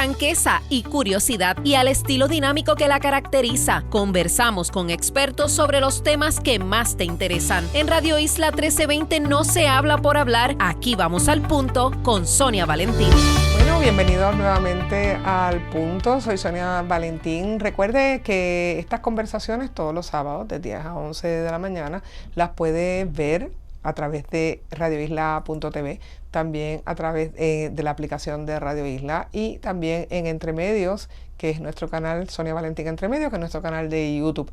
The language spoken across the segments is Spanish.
franqueza y curiosidad y al estilo dinámico que la caracteriza. Conversamos con expertos sobre los temas que más te interesan. En Radio Isla 1320 no se habla por hablar. Aquí vamos al punto con Sonia Valentín. Bueno, bienvenidos nuevamente al punto. Soy Sonia Valentín. Recuerde que estas conversaciones todos los sábados de 10 a 11 de la mañana las puede ver a través de radioisla.tv, también a través de la aplicación de Radio Isla y también en Entre Medios, que es nuestro canal Sonia Valentín Entre Medios, que es nuestro canal de YouTube.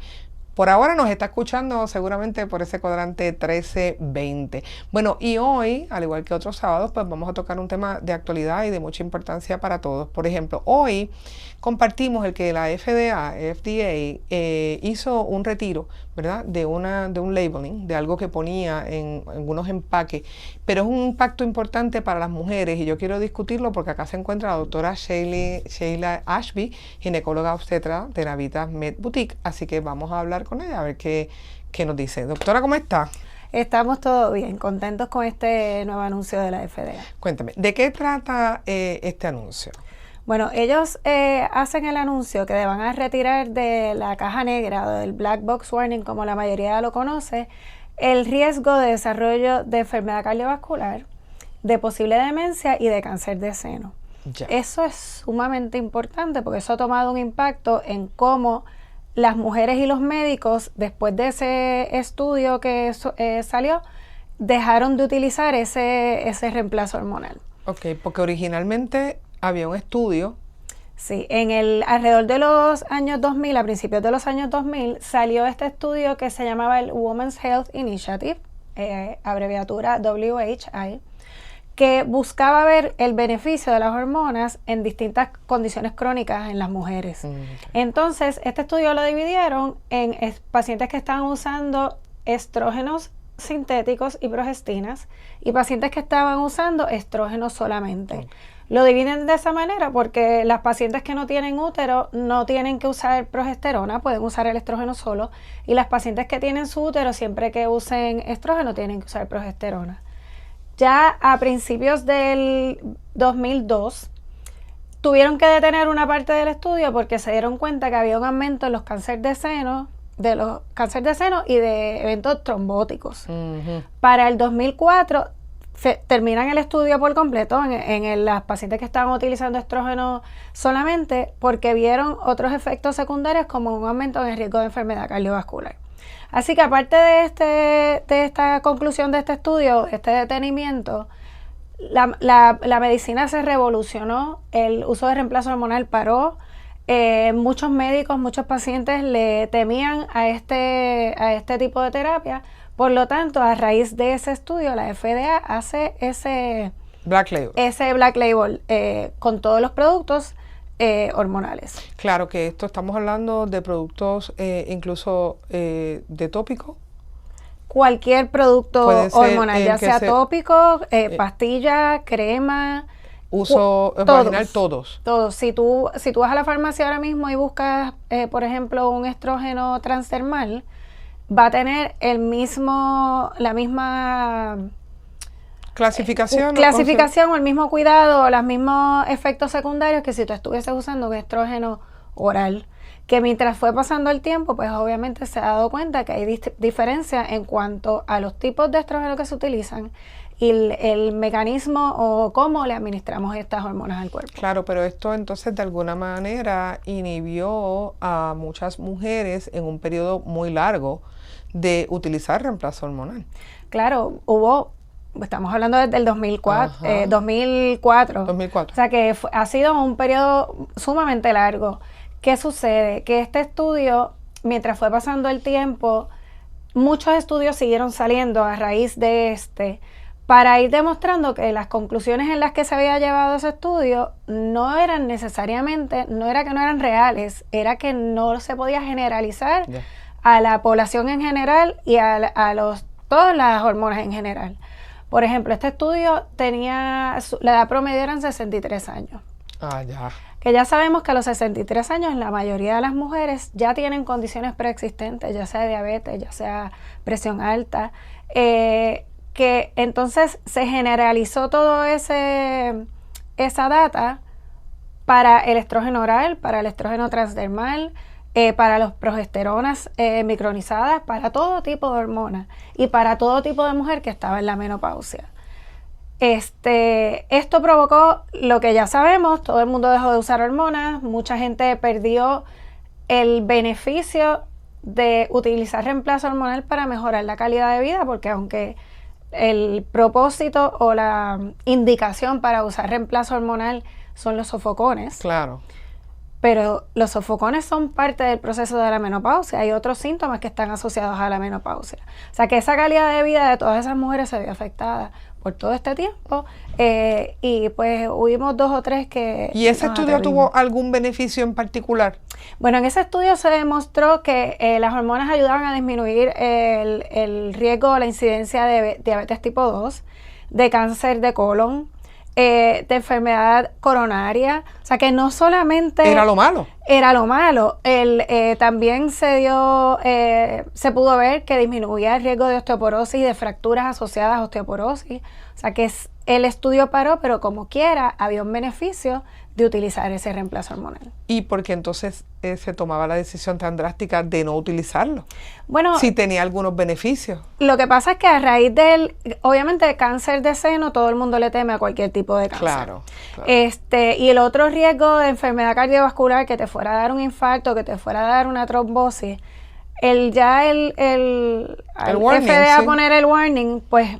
Por ahora nos está escuchando seguramente por ese cuadrante 1320. Bueno, y hoy, al igual que otros sábados, pues vamos a tocar un tema de actualidad y de mucha importancia para todos. Por ejemplo, hoy compartimos el que la FDA hizo un retiro, ¿verdad? De un labeling, de algo que ponía en unos empaques, pero es un impacto importante para las mujeres y yo quiero discutirlo porque acá se encuentra la doctora Sheila Ashby, ginecóloga obstetra de Navitas Med Boutique, así que vamos a hablar con ella a ver qué nos dice. Doctora, ¿cómo está? Estamos todo bien, contentos con este nuevo anuncio de la FDA. Cuéntame, ¿de qué trata este anuncio? Bueno, ellos hacen el anuncio que van a retirar de la caja negra o del Black Box Warning, como la mayoría lo conoce, el riesgo de desarrollo de enfermedad cardiovascular, de posible demencia y de cáncer de seno. Ya. Eso es sumamente importante porque eso ha tomado un impacto en cómo las mujeres y los médicos, después de ese estudio que salió, dejaron de utilizar ese reemplazo hormonal. Ok, porque originalmente había un estudio. Sí, alrededor de los años 2000, a principios de los años 2000, salió este estudio que se llamaba el Women's Health Initiative, abreviatura WHI, que buscaba ver el beneficio de las hormonas en distintas condiciones crónicas en las mujeres. Entonces, este estudio lo dividieron en pacientes que estaban usando estrógenos sintéticos y progestinas y pacientes que estaban usando estrógenos solamente. Lo dividen de esa manera porque las pacientes que no tienen útero no tienen que usar progesterona, pueden usar el estrógeno solo, y las pacientes que tienen su útero, siempre que usen estrógeno, tienen que usar progesterona. Ya a principios del 2002 tuvieron que detener una parte del estudio porque se dieron cuenta que había un aumento en los cánceres de seno, y de eventos trombóticos. Para el 2004 terminan el estudio por completo en las pacientes que estaban utilizando estrógeno solamente porque vieron otros efectos secundarios como un aumento en el riesgo de enfermedad cardiovascular. Así que aparte de esta conclusión de este estudio, este detenimiento, la medicina se revolucionó, el uso de reemplazo hormonal paró, muchos médicos, muchos pacientes le temían a este tipo de terapia, por lo tanto, a raíz de ese estudio, la FDA hace ese Black Label con todos los productos hormonales. Claro que estamos hablando de productos incluso de tópico. Cualquier producto hormonal, ya sea tópico, pastilla, crema. Uso vaginal, todos. Todos. Si tú vas a la farmacia ahora mismo y buscas, por ejemplo, un estrógeno transdermal, va a tener la misma clasificación o el mismo cuidado o los mismos efectos secundarios que si tú estuvieses usando un estrógeno oral, que mientras fue pasando el tiempo, pues obviamente se ha dado cuenta que hay diferencia en cuanto a los tipos de estrógeno que se utilizan y el mecanismo o cómo le administramos estas hormonas al cuerpo. Claro, pero esto entonces de alguna manera inhibió a muchas mujeres en un periodo muy largo de utilizar reemplazo hormonal. Claro, estamos hablando desde el 2004. O sea que ha sido un periodo sumamente largo. ¿Qué sucede? Que este estudio, mientras fue pasando el tiempo, muchos estudios siguieron saliendo a raíz de para ir demostrando que las conclusiones en las que se había llevado ese estudio no eran necesariamente, no era que no eran reales, era que no se podía generalizar a la población en general y a todas las hormonas en general. Por ejemplo, este estudio la edad promedio eran 63 años. Que ya sabemos que a los 63 años la mayoría de las mujeres ya tienen condiciones preexistentes, ya sea diabetes, ya sea presión alta, que entonces se generalizó todo esa data para el estrógeno oral, para el estrógeno transdermal, para las progesteronas micronizadas, para todo tipo de hormonas y para todo tipo de mujer que estaba en la menopausia. Esto provocó lo que ya sabemos, todo el mundo dejó de usar hormonas, mucha gente perdió el beneficio de utilizar reemplazo hormonal para mejorar la calidad de vida, porque aunque el propósito o la indicación para usar reemplazo hormonal son los sofocones, claro, pero los sofocones son parte del proceso de la menopausia. Hay otros síntomas que están asociados a la menopausia. O sea que esa calidad de vida de todas esas mujeres se vio afectada por todo este tiempo y pues hubimos 2 o 3 que... ¿Y ese estudio tuvo algún beneficio en particular? Bueno, en ese estudio se demostró que las hormonas ayudaban a disminuir el riesgo o la incidencia de diabetes tipo 2, de cáncer de colon, de enfermedad coronaria. O sea que no solamente... Era lo malo. Era lo malo. También se pudo ver que disminuía el riesgo de osteoporosis y de fracturas asociadas a osteoporosis. O sea que el estudio paró, pero como quiera, había un beneficio de utilizar ese reemplazo hormonal. ¿Y por qué entonces se tomaba la decisión tan drástica de no utilizarlo? Bueno, si tenía algunos beneficios. Lo que pasa es que a raíz obviamente, cáncer de seno, todo el mundo le teme a cualquier tipo de cáncer. Claro. Y el otro riesgo de enfermedad cardiovascular, que te fuera a dar un infarto, que te fuera a dar una trombosis, el warning, FDA sí. poner el warning, pues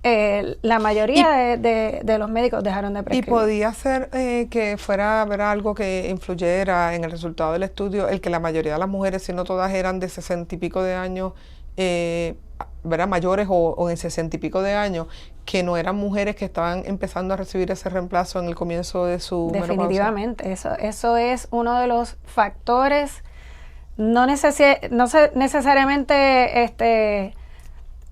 la mayoría de los médicos dejaron de prescribir. ¿Y podía ser que fuera algo que influyera en el resultado del estudio, el que la mayoría de las mujeres, si no todas eran de 60 y pico de años, mayores o en 60 y pico de años, que no eran mujeres que estaban empezando a recibir ese reemplazo en el comienzo de su Definitivamente, eso es uno de los factores, no necesariamente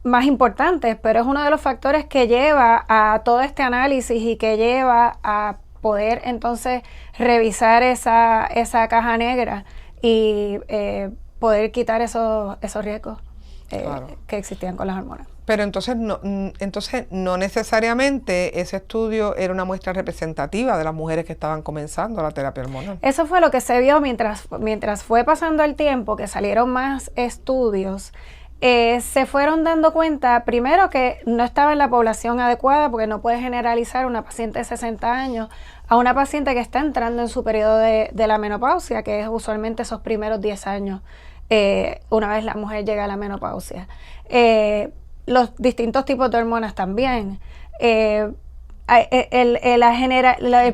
más importantes, pero es uno de los factores que lleva a todo este análisis y que lleva a poder entonces revisar esa caja negra y poder quitar esos riesgos claro. que existían con las hormonas. Pero entonces no necesariamente ese estudio era una muestra representativa de las mujeres que estaban comenzando la terapia hormonal. Eso fue lo que se vio mientras fue pasando el tiempo, que salieron más estudios. Se fueron dando cuenta, primero, que no estaba en la población adecuada, porque no puedes generalizar una paciente de 60 años a una paciente que está entrando en su periodo de la menopausia, que es usualmente esos primeros 10 años, una vez la mujer llega a la menopausia. Los distintos tipos de hormonas también. El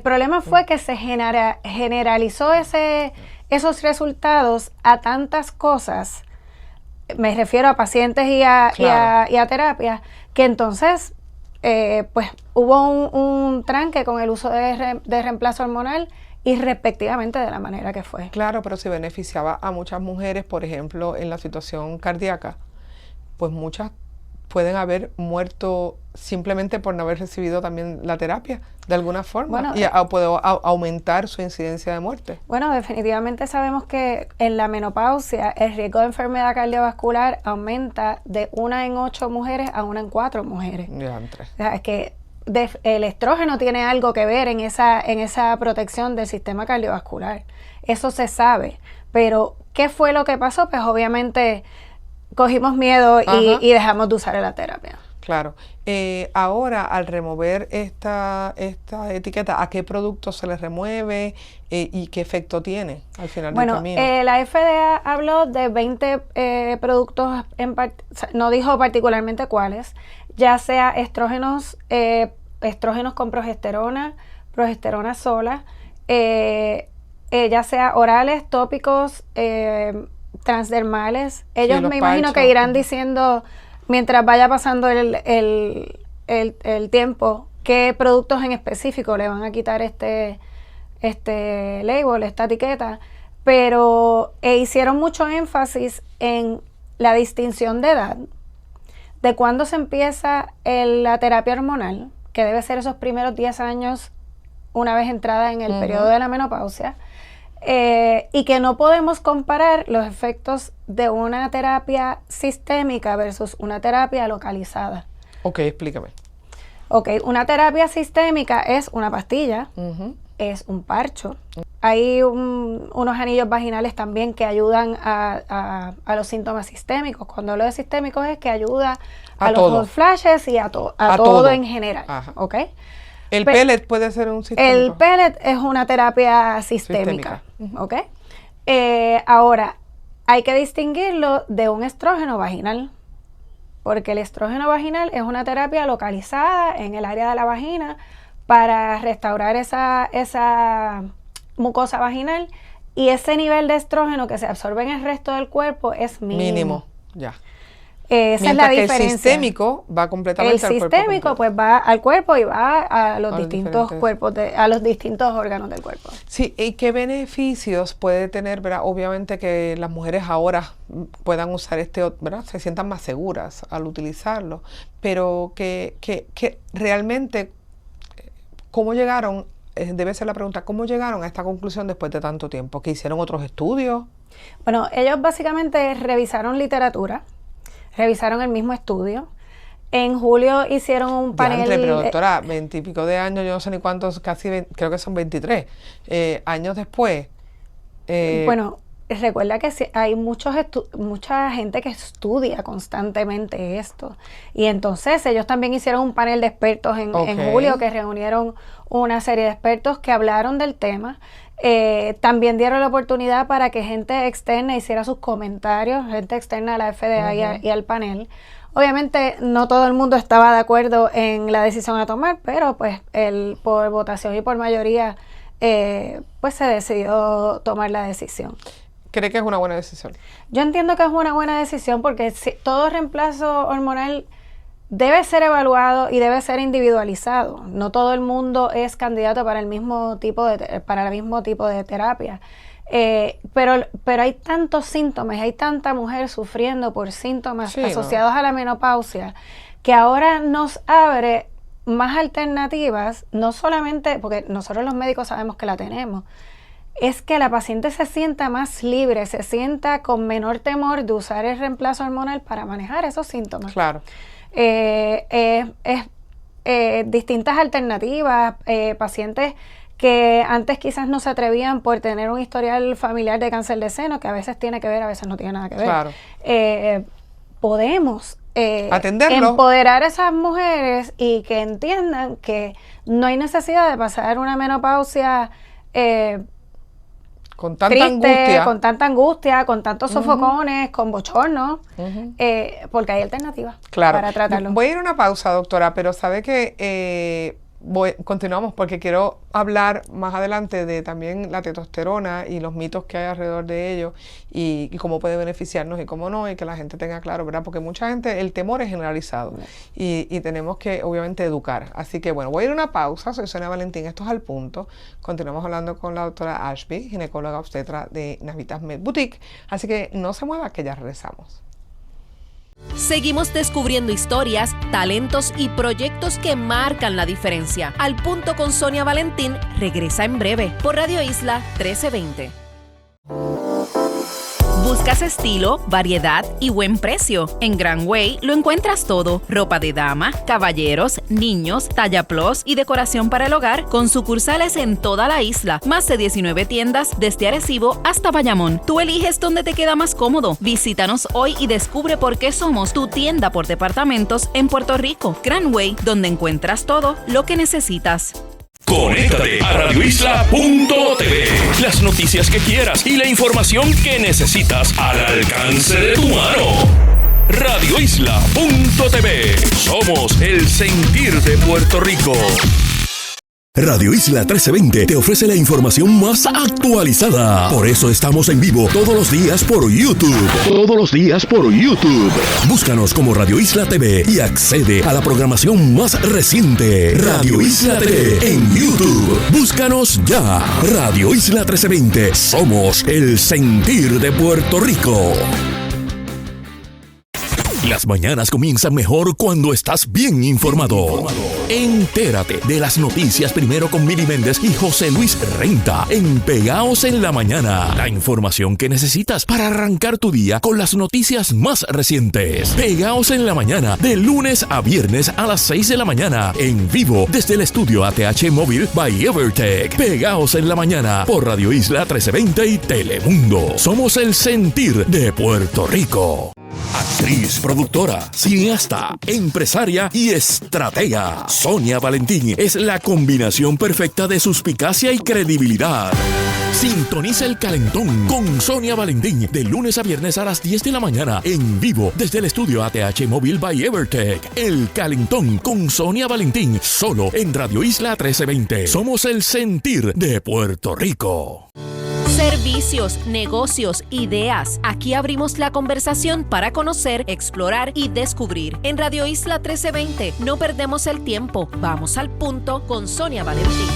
problema fue que se generalizó esos resultados a tantas cosas. Me refiero a pacientes y a terapias, que entonces pues hubo un tranque con el uso de reemplazo hormonal y respectivamente de la manera que fue. Claro, pero si beneficiaba a muchas mujeres, por ejemplo, en la situación cardíaca, pues muchas pueden haber muerto simplemente por no haber recibido también la terapia de alguna forma, y puede aumentar su incidencia de muerte. Bueno, definitivamente sabemos que en la menopausia el riesgo de enfermedad cardiovascular aumenta de 1 en 8 mujeres a 1 en 4 mujeres. Diantre. O sea, es que el estrógeno tiene algo que ver en esa protección del sistema cardiovascular. Eso se sabe. Pero, ¿qué fue lo que pasó? Pues obviamente cogimos miedo y dejamos de usar la terapia. Claro. Ahora, al remover esta etiqueta, ¿a qué producto se le remueve y qué efecto tiene al final del camino? La FDA habló de 20 productos, no dijo particularmente cuáles, ya sea estrógenos con progesterona sola, ya sea orales, tópicos, transdermales. Ellos me imagino que irán diciendo, mientras vaya pasando el tiempo, qué productos en específico le van a quitar este label, esta etiqueta, pero hicieron mucho énfasis en la distinción de edad, de cuándo se empieza la terapia hormonal, que debe ser esos primeros 10 años una vez entrada en el periodo de la menopausia, y que no podemos comparar los efectos de una terapia sistémica versus una terapia localizada. Ok, explícame. Ok, una terapia sistémica es una pastilla es un parcho. Hay unos anillos vaginales también que ayudan a los síntomas sistémicos. Cuando hablo de sistémicos es que ayuda a los hot flashes y a todo en general. ¿Ok? ¿El pellet puede ser un sistémico? El pellet es una terapia sistémica. ¿Ok? Ahora, hay que distinguirlo de un estrógeno vaginal. Porque el estrógeno vaginal es una terapia localizada en el área de la vagina para restaurar esa mucosa vaginal, y ese nivel de estrógeno que se absorbe en el resto del cuerpo es mínimo. Ya. Esa es la diferencia. El sistémico va completamente al cuerpo. El sistémico pues va al cuerpo y va a los distintos cuerpos, a los distintos órganos del cuerpo. Sí, ¿y qué beneficios puede tener, verdad? Obviamente que las mujeres ahora puedan usar ¿verdad? Se sientan más seguras al utilizarlo, pero que realmente, ¿cómo llegaron? Debe ser la pregunta, ¿cómo llegaron a esta conclusión después de tanto tiempo? ¿Que hicieron otros estudios? Bueno, ellos básicamente revisaron literatura, revisaron el mismo estudio. En julio hicieron un panel... Pero doctora, 20 y pico de años, yo no sé ni cuántos, casi 20, creo que son 23 años después. Bueno, recuerda que hay mucha gente que estudia constantemente esto. Y entonces ellos también hicieron un panel de expertos en julio, que reunieron una serie de expertos que hablaron del tema. También dieron la oportunidad para que gente externa hiciera sus comentarios, gente externa a la FDA y al panel. Obviamente no todo el mundo estaba de acuerdo en la decisión a tomar, pero pues por votación y por mayoría pues se decidió tomar la decisión. ¿Cree que es una buena decisión? Yo entiendo que es una buena decisión porque todo reemplazo hormonal debe ser evaluado y debe ser individualizado. No todo el mundo es candidato para el mismo tipo de terapia. Pero hay tantos síntomas, hay tanta mujer sufriendo por síntomas asociados a la menopausia, que ahora nos abre más alternativas, no solamente porque nosotros los médicos sabemos que la tenemos, es que la paciente se sienta más libre, se sienta con menor temor de usar el reemplazo hormonal para manejar esos síntomas. Claro. Distintas alternativas, pacientes que antes quizás no se atrevían por tener un historial familiar de cáncer de seno, que a veces tiene que ver, a veces no tiene nada que ver. Claro. Podemos atenderlo, empoderar a esas mujeres y que entiendan que no hay necesidad de pasar una menopausia con tanta angustia, con tantos sofocones, con bochornos, porque hay alternativas para tratarlo. Voy a ir a una pausa, doctora, pero sabe que continuamos porque quiero hablar más adelante de también la testosterona y los mitos que hay alrededor de ello y cómo puede beneficiarnos y cómo no, y que la gente tenga claro, ¿verdad? Porque mucha gente, el temor es generalizado y tenemos que obviamente educar. Así que bueno, voy a ir a una pausa. Soy Sonia Valentín, esto es Al Punto. Continuamos hablando con la doctora Ashby, ginecóloga obstetra de Navitas Med Boutique. Así que no se mueva, que ya regresamos. Seguimos descubriendo historias, talentos y proyectos que marcan la diferencia. Al Punto con Sonia Valentín regresa en breve por Radio Isla 1320. ¿Buscas estilo, variedad y buen precio? En Grand Way lo encuentras todo. Ropa de dama, caballeros, niños, talla plus y decoración para el hogar, con sucursales en toda la isla. Más de 19 tiendas desde Arecibo hasta Bayamón. Tú eliges dónde te queda más cómodo. Visítanos hoy y descubre por qué somos tu tienda por departamentos en Puerto Rico. Grand Way, donde encuentras todo lo que necesitas. Conéctate a radioisla.tv. Las noticias que quieras y la información que necesitas al alcance de tu mano. radioisla.tv. Somos el sentir de Puerto Rico. Radio Isla 1320 te ofrece la información más actualizada. Por eso estamos en vivo todos los días por YouTube. Búscanos como Radio Isla TV y accede a la programación más reciente. Radio Isla TV en YouTube. Búscanos ya. Radio Isla 1320. Somos el sentir de Puerto Rico. Las mañanas comienzan mejor cuando estás bien informado. Entérate de las noticias primero con Mili Méndez y José Luis Renta en Pegaos en la Mañana. La información que necesitas para arrancar tu día con las noticias más recientes. Pegaos en la Mañana, de lunes a viernes a las 6 de la mañana, en vivo desde el estudio ATH Móvil by Evertech. Pegaos en la Mañana por Radio Isla 1320 y Telemundo. Somos el sentir de Puerto Rico. Actriz, productora, cineasta, empresaria y estratega. Sonia Valentín es la combinación perfecta de suspicacia y credibilidad. Sintoniza El Calentón con Sonia Valentín de lunes a viernes a las 10 de la mañana en vivo desde el estudio ATH Móvil by Evertech. El Calentón con Sonia Valentín, solo en Radio Isla 1320. Somos el sentir de Puerto Rico. Servicios, negocios, ideas. Aquí abrimos la conversación para conocer, explorar y descubrir. En Radio Isla 1320 no perdemos el tiempo. Vamos al punto con Sonia Valentín.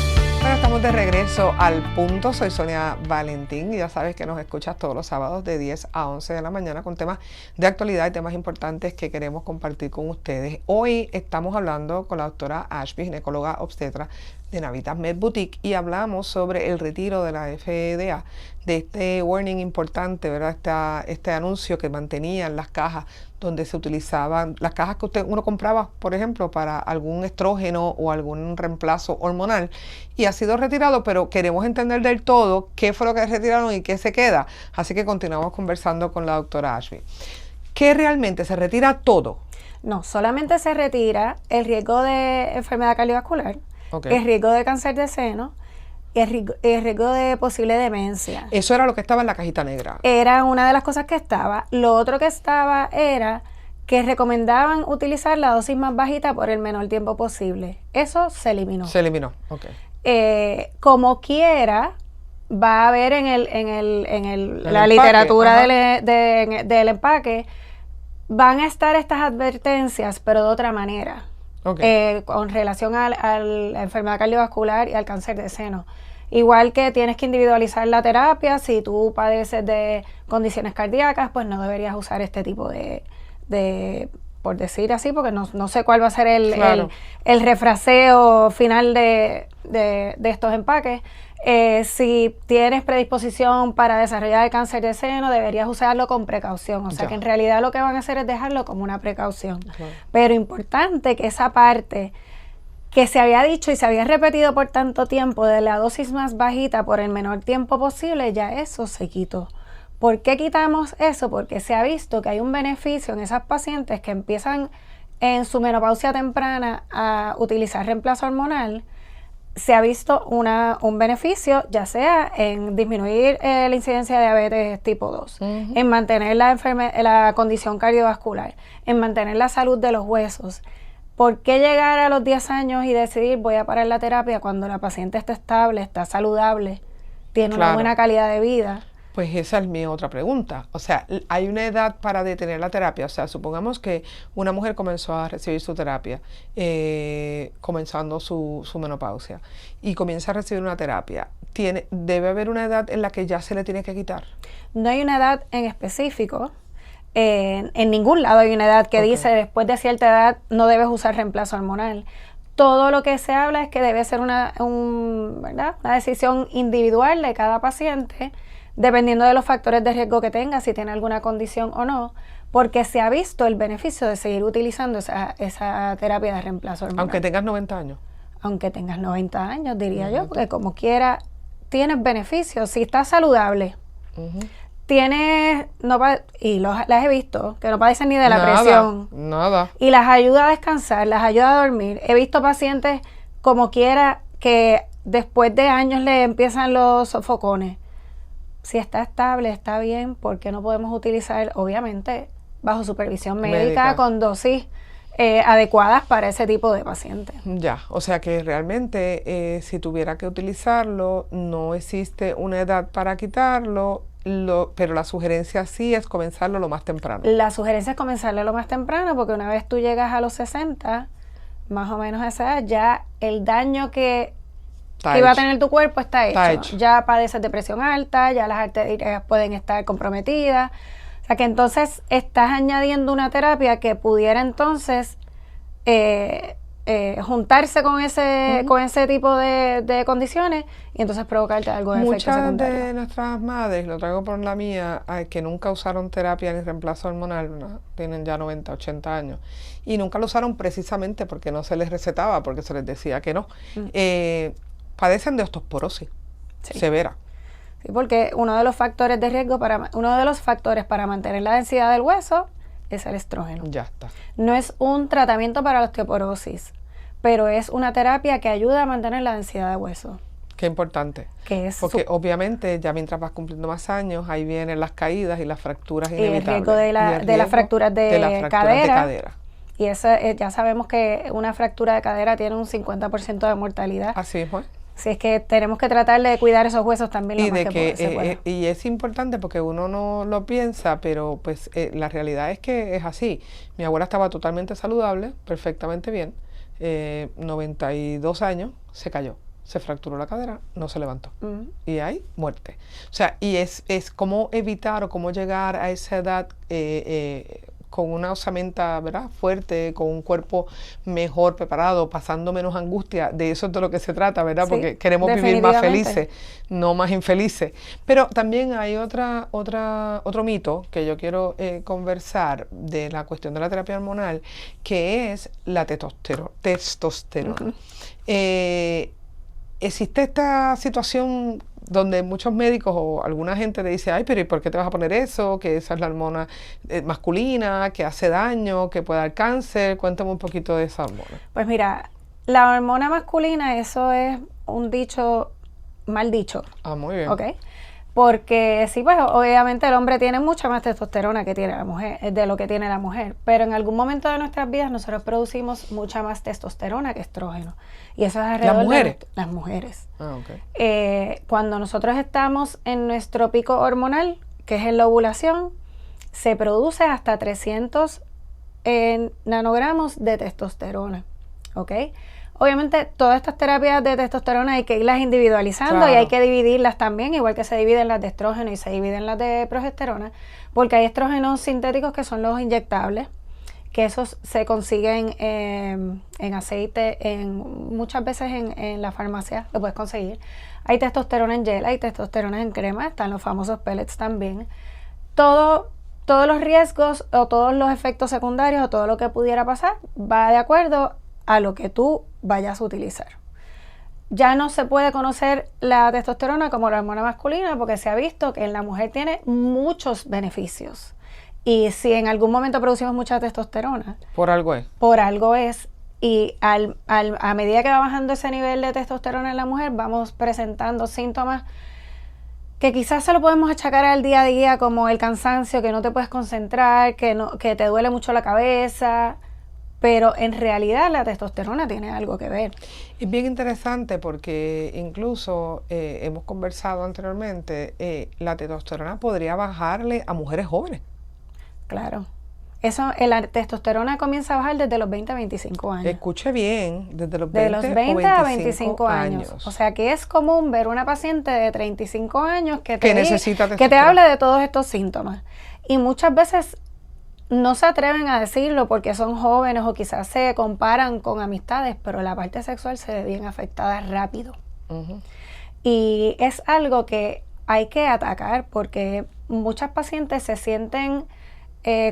Bueno, estamos de regreso al punto. Soy Sonia Valentín y ya sabes que nos escuchas todos los sábados de 10 a 11 de la mañana con temas de actualidad y temas importantes que queremos compartir con ustedes. Hoy estamos hablando con la doctora Ashby, ginecóloga obstetra de Navitas Med Boutique, y hablamos sobre el retiro de la FDA, de este warning importante, ¿verdad? Este anuncio que mantenían las cajas donde se utilizaban, las cajas que uno compraba, por ejemplo, para algún estrógeno o algún reemplazo hormonal, y ha sido retirado, pero queremos entender del todo qué fue lo que retiraron y qué se queda. Así que continuamos conversando con la doctora Ashby. ¿Qué realmente se retira todo? No, solamente se retira el riesgo de enfermedad cardiovascular, Okay. el riesgo de cáncer de seno y el riesgo de posible demencia. Eso era lo que estaba en la cajita negra. Era una de las cosas que estaba. Lo otro que estaba era que recomendaban utilizar la dosis más bajita por el menor tiempo posible. Eso se eliminó. Se eliminó, ok. Como quiera, va a haber en la literatura del empaque, van a estar estas advertencias, pero de otra manera. Okay. Con relación a la enfermedad cardiovascular y al cáncer de seno. Igual que tienes que individualizar la terapia, si tú padeces de condiciones cardíacas, pues no deberías usar este tipo de por decir así, porque no sé cuál va a ser el refraseo final de estos empaques. Si tienes predisposición para desarrollar el cáncer de seno, deberías usarlo con precaución. O sea que en realidad lo que van a hacer es dejarlo como una precaución. Claro. Pero importante que esa parte que se había dicho y se había repetido por tanto tiempo de la dosis más bajita por el menor tiempo posible, ya eso se quitó. ¿Por qué quitamos eso? Porque se ha visto que hay un beneficio en esas pacientes que empiezan en su menopausia temprana a utilizar reemplazo hormonal. Se ha visto un beneficio, ya sea en disminuir la incidencia de diabetes tipo 2, en mantener la condición cardiovascular, en mantener la salud de los huesos. ¿Por qué llegar a los 10 años y decidir voy a parar la terapia cuando la paciente está estable, está saludable, tiene una buena calidad de vida? Pues esa es mi otra pregunta. O sea, ¿hay una edad para detener la terapia? O sea, supongamos que una mujer comenzó a recibir su terapia, comenzando su menopausia, y comienza a recibir una terapia. ¿Debe haber una edad en la que ya se le tiene que quitar? No hay una edad en específico. En ningún lado hay una edad que dice después de cierta edad no debes usar reemplazo hormonal. Todo lo que se habla es que debe ser una decisión individual de cada paciente, dependiendo de los factores de riesgo que tenga, si tiene alguna condición o no, porque se ha visto el beneficio de seguir utilizando esa terapia de reemplazo hormonal. Aunque tengas 90 años. Aunque tengas 90 años, diría yo, porque como quiera, tienes beneficios. Si estás saludable, tienes, las he visto, que no padecen ni de la presión. Nada. Y las ayuda a descansar, las ayuda a dormir. He visto pacientes como quiera que después de años le empiezan los sofocones. Si está estable, está bien, porque no podemos utilizar, obviamente, bajo supervisión médica. Con dosis adecuadas para ese tipo de pacientes. Ya, o sea que realmente si tuviera que utilizarlo, no existe una edad para quitarlo, pero la sugerencia sí es comenzarlo lo más temprano. La sugerencia es comenzarlo lo más temprano, porque una vez tú llegas a los 60, más o menos a esa edad, ya el daño que iba a tener tu cuerpo está hecho. Ya padeces de presión alta, ya las arterias pueden estar comprometidas. sea que entonces estás añadiendo una terapia que pudiera entonces juntarse con ese tipo de condiciones y entonces provocarte algo de efecto secundario. Muchas de nuestras madres, lo traigo por la mía, que nunca usaron terapia ni reemplazo hormonal, ¿no? Tienen ya 90, 80 años, y nunca lo usaron precisamente porque no se les recetaba, porque se les decía que no. Padecen de osteoporosis severa. Sí, porque uno de los factores de riesgo uno de los factores para mantener la densidad del hueso es el estrógeno. Ya está. No es un tratamiento para la osteoporosis, pero es una terapia que ayuda a mantener la densidad de hueso. Qué importante. Porque obviamente ya mientras vas cumpliendo más años, ahí vienen las caídas y las fracturas inevitables. Y el riesgo de las fracturas de cadera. Y eso, ya sabemos que una fractura de cadera tiene un 50% de mortalidad. Así es, pues. Así es que tenemos que tratar de cuidar esos huesos también lo más que se pueda. Y es importante porque uno no lo piensa, pero pues la realidad es que es así. Mi abuela estaba totalmente saludable, perfectamente bien, 92 años, se cayó, se fracturó la cadera, no se levantó. Y hay muerte. O sea, y es cómo evitar o cómo llegar a esa edad con una osamenta, ¿verdad?, fuerte, con un cuerpo mejor preparado, pasando menos angustia. De eso es de lo que se trata, ¿verdad? Sí, porque queremos vivir más felices, no más infelices. Pero también hay otro mito que yo quiero conversar de la cuestión de la terapia hormonal, que es la testosterona. Existe esta situación donde muchos médicos o alguna gente te dice, ay, pero ¿y por qué te vas a poner eso? Que esa es la hormona masculina, que hace daño, que puede dar cáncer. Cuéntame un poquito de esa hormona. Pues mira, la hormona masculina, eso es un dicho, mal dicho. Ah, muy bien. ¿Ok? Porque sí, pues obviamente el hombre tiene mucha más testosterona que tiene la mujer, de lo que tiene la mujer, pero en algún momento de nuestras vidas nosotros producimos mucha más testosterona que estrógeno. Y eso es alrededor ¿Las mujeres? de las mujeres. Ah, ok. Cuando nosotros estamos en nuestro pico hormonal, que es en la ovulación, se produce hasta 300 nanogramos de testosterona. ¿Ok? Obviamente, todas estas terapias de testosterona hay que irlas individualizando, claro, y hay que dividirlas también, igual que se dividen las de estrógeno y se dividen las de progesterona, porque hay estrógenos sintéticos que son los inyectables, que esos se consiguen en aceite, muchas veces en la farmacia lo puedes conseguir. Hay testosterona en gel, hay testosterona en crema, están los famosos pellets también. Todos los riesgos o todos los efectos secundarios o todo lo que pudiera pasar va de acuerdo a lo que tú vayas a utilizar. Ya no se puede conocer la testosterona como la hormona masculina porque se ha visto que en la mujer tiene muchos beneficios. Y si en algún momento producimos mucha testosterona, por algo es. Por algo es. Y a medida que va bajando ese nivel de testosterona en la mujer, vamos presentando síntomas que quizás se lo podemos achacar al día a día, como el cansancio, que no te puedes concentrar, que te duele mucho la cabeza. Pero en realidad la testosterona tiene algo que ver. Es bien interesante porque incluso hemos conversado anteriormente, la testosterona podría bajarle a mujeres jóvenes. Claro. La testosterona comienza a bajar desde los 20 a 25 años. Escuche bien, desde los 20, de los 20 a 25 años. O sea que es común ver una paciente de 35 años que te hable de todos estos síntomas. Y muchas veces no se atreven a decirlo porque son jóvenes o quizás se comparan con amistades, pero la parte sexual se ve bien afectada rápido. Uh-huh. Y es algo que hay que atacar porque muchas pacientes se sienten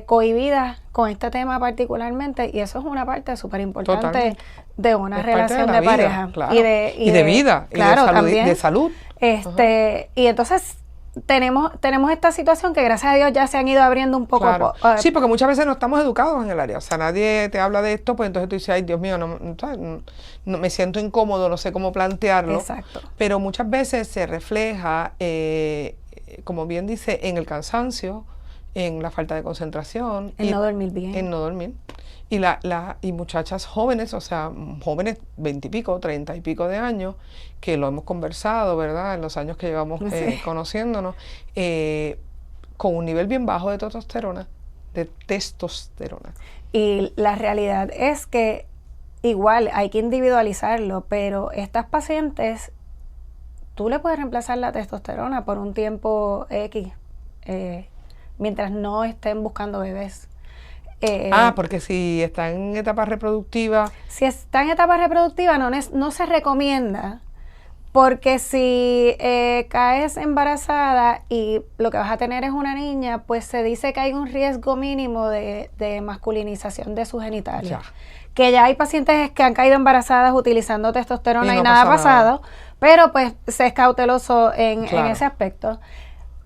cohibidas con este tema particularmente y eso es una parte súper importante de una relación de pareja. Claro. Y de vida, claro, y de salud. Uh-huh. Y entonces tenemos esta situación que gracias a Dios ya se han ido abriendo un poco. Claro. Sí, porque muchas veces no estamos educados en el área. O sea, nadie te habla de esto, pues entonces tú dices, ay, Dios mío, no me siento incómodo, no sé cómo plantearlo. Exacto. Pero muchas veces se refleja, como bien dice, en el cansancio, en la falta de concentración. En no dormir bien. En no dormir. Y muchachas jóvenes, o sea, jóvenes 20 y pico, 30 y pico de años, que lo hemos conversado, ¿verdad? En los años que llevamos conociéndonos, con un nivel bien bajo de testosterona. Y la realidad es que igual hay que individualizarlo, pero estas pacientes, tú le puedes reemplazar la testosterona por un tiempo X. mientras no estén buscando bebés. Porque si está en etapa reproductiva. Si está en etapa reproductiva no se recomienda, porque si caes embarazada y lo que vas a tener es una niña, pues se dice que hay un riesgo mínimo de masculinización de sus genitales. Ya. Que ya hay pacientes que han caído embarazadas utilizando testosterona y no nada ha pasa nada. pasado, pero pues se es cauteloso en Claro. ese aspecto.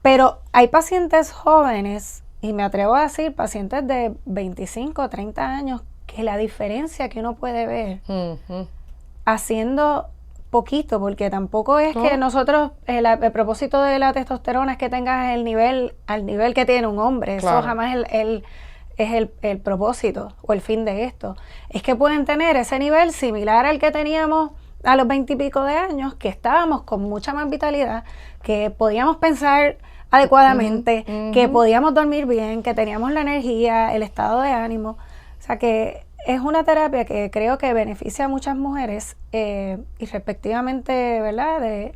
Pero hay pacientes jóvenes, y me atrevo a decir pacientes de 25, 30 años, que la diferencia que uno puede ver Ujú. haciendo poquito, porque tampoco es que nosotros, el propósito de la testosterona es que tengas el nivel al nivel que tiene un hombre. Claro. Eso jamás es el propósito o el fin de esto. Es que pueden tener ese nivel similar al que teníamos a los 20 y pico de años, que estábamos con mucha más vitalidad, que podíamos pensar adecuadamente, que podíamos dormir bien, que teníamos la energía, el estado de ánimo. O sea que es una terapia que creo que beneficia a muchas mujeres y respectivamente, ¿verdad?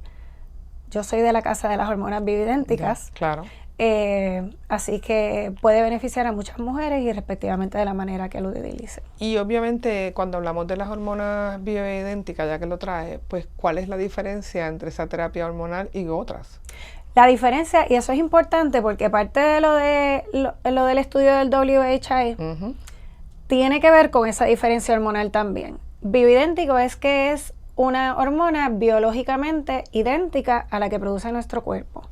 Yo soy de la casa de las hormonas bioidénticas. Ya, claro. Así que puede beneficiar a muchas mujeres y respectivamente de la manera que lo utilicen. Y obviamente cuando hablamos de las hormonas bioidénticas, ya que lo trae, pues ¿cuál es la diferencia entre esa terapia hormonal y otras? La diferencia, y eso es importante porque parte de lo del estudio del WHI tiene que ver con esa diferencia hormonal también. Bioidéntico es que es una hormona biológicamente idéntica a la que produce nuestro cuerpo.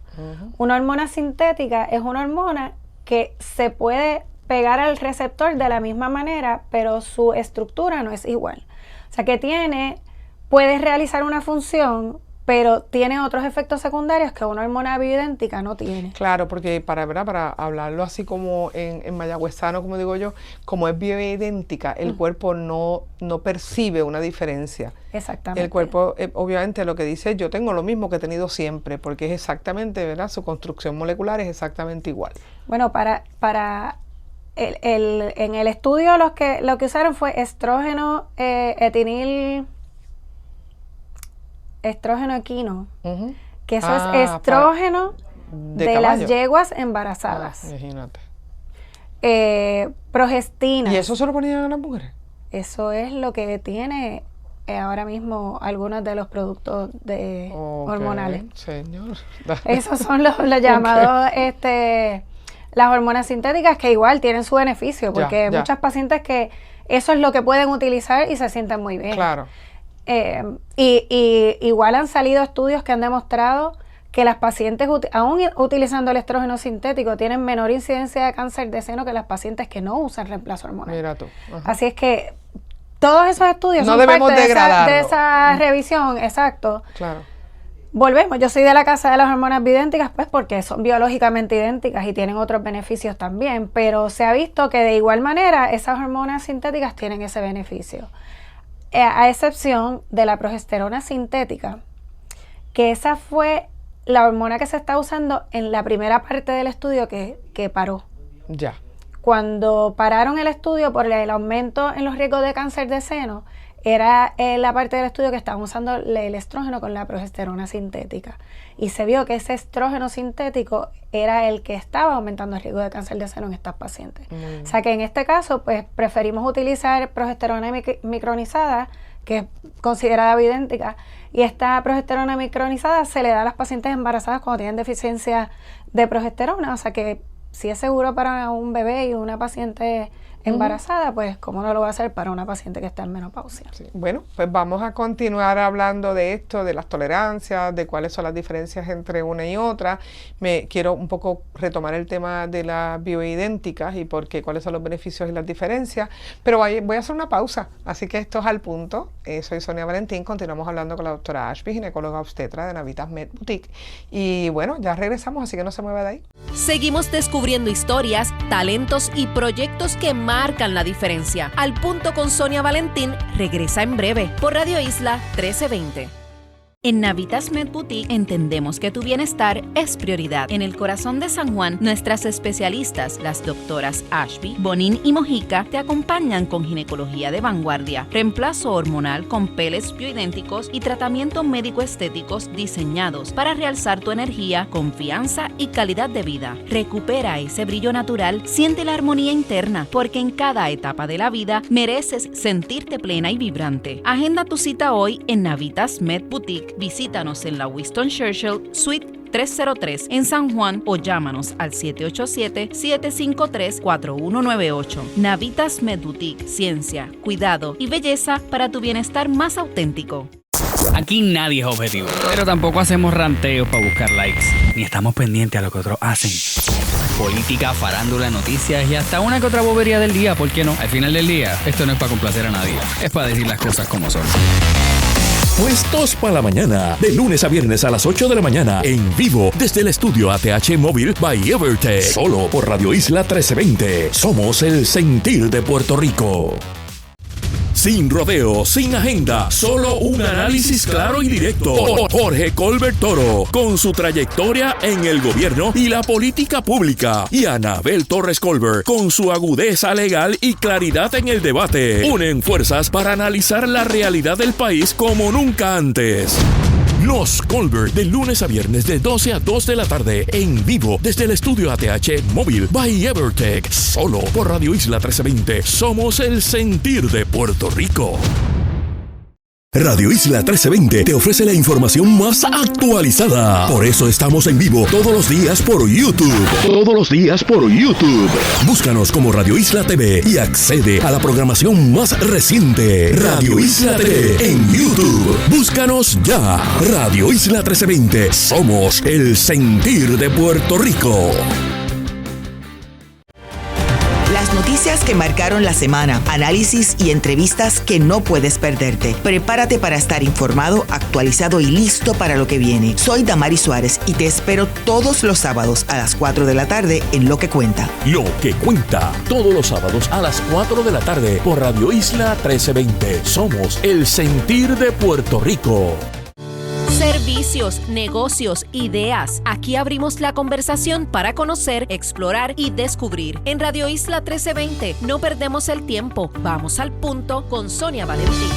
Una hormona sintética es una hormona que se puede pegar al receptor de la misma manera, pero su estructura no es igual. O sea que puede realizar una función, pero tiene otros efectos secundarios que una hormona bioidéntica no tiene. Claro, porque para hablarlo así como en mayagüezano, como digo yo, como es bioidéntica, el cuerpo no percibe una diferencia. Exactamente. El cuerpo, obviamente, lo que dice, yo tengo lo mismo que he tenido siempre, porque es exactamente, ¿verdad? Su construcción molecular es exactamente igual. Bueno, en el estudio lo que usaron fue estrógeno equino, que eso es estrógeno de las yeguas embarazadas. Imagínate. Progestina. ¿Y eso se lo ponían a las mujeres? Eso es lo que tiene ahora mismo algunos de los productos hormonales. Señor. Esos son los llamados las hormonas sintéticas, que igual tienen su beneficio, porque hay muchas pacientes que eso es lo que pueden utilizar y se sienten muy bien. Claro. Y igual han salido estudios que han demostrado que las pacientes, aún utilizando el estrógeno sintético, tienen menor incidencia de cáncer de seno que las pacientes que no usan reemplazo hormonal. Mira tú. Así es que todos esos estudios no son debemos parte degradarlo. de esa revisión, exacto. Claro. Volvemos, yo soy de la casa de las hormonas bioidénticas, pues porque son biológicamente idénticas y tienen otros beneficios también, pero se ha visto que de igual manera esas hormonas sintéticas tienen ese beneficio. A excepción de la progesterona sintética, que esa fue la hormona que se está usando en la primera parte del estudio que paró. Ya. Cuando pararon el estudio por el aumento en los riesgos de cáncer de seno, era la parte del estudio que estaban usando el estrógeno con la progesterona sintética. Y se vio que ese estrógeno sintético era el que estaba aumentando el riesgo de cáncer de seno en estas pacientes. O sea que en este caso, pues preferimos utilizar progesterona micronizada, que es considerada bioidéntica, y esta progesterona micronizada se le da a las pacientes embarazadas cuando tienen deficiencia de progesterona. O sea que si es seguro para un bebé y una paciente embarazada, pues cómo no lo va a hacer para una paciente que está en menopausia. Sí. Bueno, pues vamos a continuar hablando de esto, de las tolerancias, de cuáles son las diferencias entre una y otra. Quiero un poco retomar el tema de las bioidénticas y cuáles son los beneficios y las diferencias, pero voy a hacer una pausa, así que esto es Al Punto. Soy Sonia Valentín, continuamos hablando con la doctora Ashby, ginecóloga obstetra de Navitas Med Boutique, y bueno, ya regresamos, así que no se mueva de ahí. Seguimos descubriendo historias, talentos y proyectos que marcan la diferencia. Al Punto con Sonia Valentín regresa en breve por Radio Isla 1320. En Navitas Med Boutique entendemos que tu bienestar es prioridad. En el corazón de San Juan, nuestras especialistas, las doctoras Ashby, Bonín y Mojica, te acompañan con ginecología de vanguardia, reemplazo hormonal con pellets bioidénticos y tratamientos médico-estéticos diseñados para realzar tu energía, confianza y calidad de vida. Recupera ese brillo natural, siente la armonía interna, porque en cada etapa de la vida mereces sentirte plena y vibrante. Agenda tu cita hoy en Navitas Med Boutique. Visítanos en la Winston Churchill Suite 303 en San Juan o llámanos al 787-753-4198. Navitas Med Boutique, ciencia, cuidado y belleza para tu bienestar más auténtico. Aquí nadie es objetivo, pero tampoco hacemos ranteos para buscar likes, ni estamos pendientes a lo que otros hacen. Política, farándula, noticias y hasta una que otra bobería del día, ¿por qué no? Al final del día, esto no es para complacer a nadie, es para decir las cosas como son. Puestos para la mañana, de lunes a viernes a las 8 de la mañana, en vivo desde el estudio ATH Móvil by Evertech, solo por Radio Isla 1320. Somos el sentir de Puerto Rico. Sin rodeo, sin agenda, solo un análisis claro y directo. Jorge Colbert Toro, con su trayectoria en el gobierno y la política pública. Y Anabel Torres Colbert, con su agudeza legal y claridad en el debate. Unen fuerzas para analizar la realidad del país como nunca antes. Los Colbert, de lunes a viernes de 12 a 2 de la tarde, en vivo desde el estudio ATH Móvil by Evertech, solo por Radio Isla 1320. Somos el sentir de Puerto Rico. Radio Isla 1320 te ofrece la información más actualizada. Por eso estamos en vivo todos los días por YouTube. Todos los días por YouTube. Búscanos como Radio Isla TV y accede a la programación más reciente. Radio Isla TV en YouTube. Búscanos ya. Radio Isla 1320. Somos el sentir de Puerto Rico. Las noticias que marcaron la semana, análisis y entrevistas que no puedes perderte. Prepárate para estar informado, actualizado y listo para lo que viene. Soy Damari Suárez y te espero todos los sábados a las 4 de la tarde en Lo que Cuenta. Lo que Cuenta, todos los sábados a las 4 de la tarde por Radio Isla 1320. Somos el sentir de Puerto Rico. Servicios, negocios, ideas. Aquí abrimos la conversación para conocer, explorar y descubrir. En Radio Isla 1320 no perdemos el tiempo. Vamos al punto con Sonia Valentín.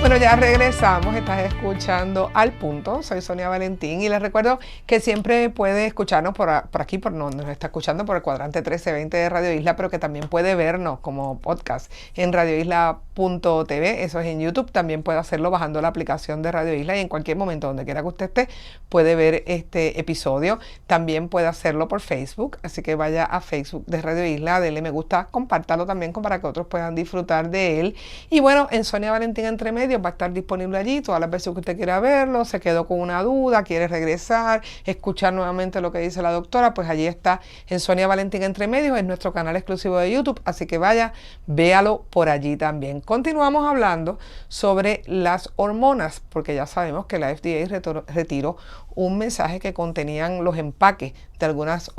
Bueno, ya regresamos, estás escuchando Al Punto, soy Sonia Valentín y les recuerdo que siempre puede escucharnos por aquí, nos está escuchando por el cuadrante 1320 de Radio Isla, pero que también puede vernos como podcast en radioisla.tv, eso es en YouTube, también puede hacerlo bajando la aplicación de Radio Isla y en cualquier momento, donde quiera que usted esté, puede ver este episodio, también puede hacerlo por Facebook, así que vaya a Facebook de Radio Isla, dele me gusta, compártalo también para que otros puedan disfrutar de él y bueno, en Sonia Valentín Entre Medios va a estar disponible allí todas las veces que usted quiera verlo, se quedó con una duda, quiere regresar, escuchar nuevamente lo que dice la doctora, pues allí está en Sonia Valentín Entre Medios, es nuestro canal exclusivo de YouTube, así que vaya, véalo por allí también. Continuamos hablando sobre las hormonas, porque ya sabemos que la FDA retiró un mensaje que contenían los empaques de algunos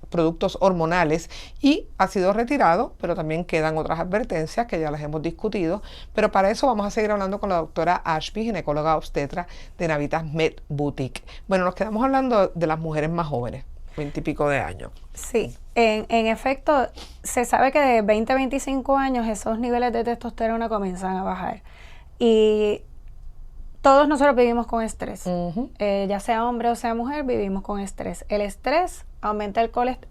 productos hormonales y ha sido retirado, pero también quedan otras advertencias que ya las hemos discutido, pero para eso vamos a seguir hablando con la doctora Ashby, ginecóloga obstetra de Navitas Med Boutique. Bueno, nos quedamos hablando de las mujeres más jóvenes, 20 y pico de años. Sí, en efecto, se sabe que de 20 a 25 años esos niveles de testosterona comienzan a bajar y todos nosotros vivimos con estrés, ya sea hombre o sea mujer, vivimos con estrés. El estrés aumenta el cortisol.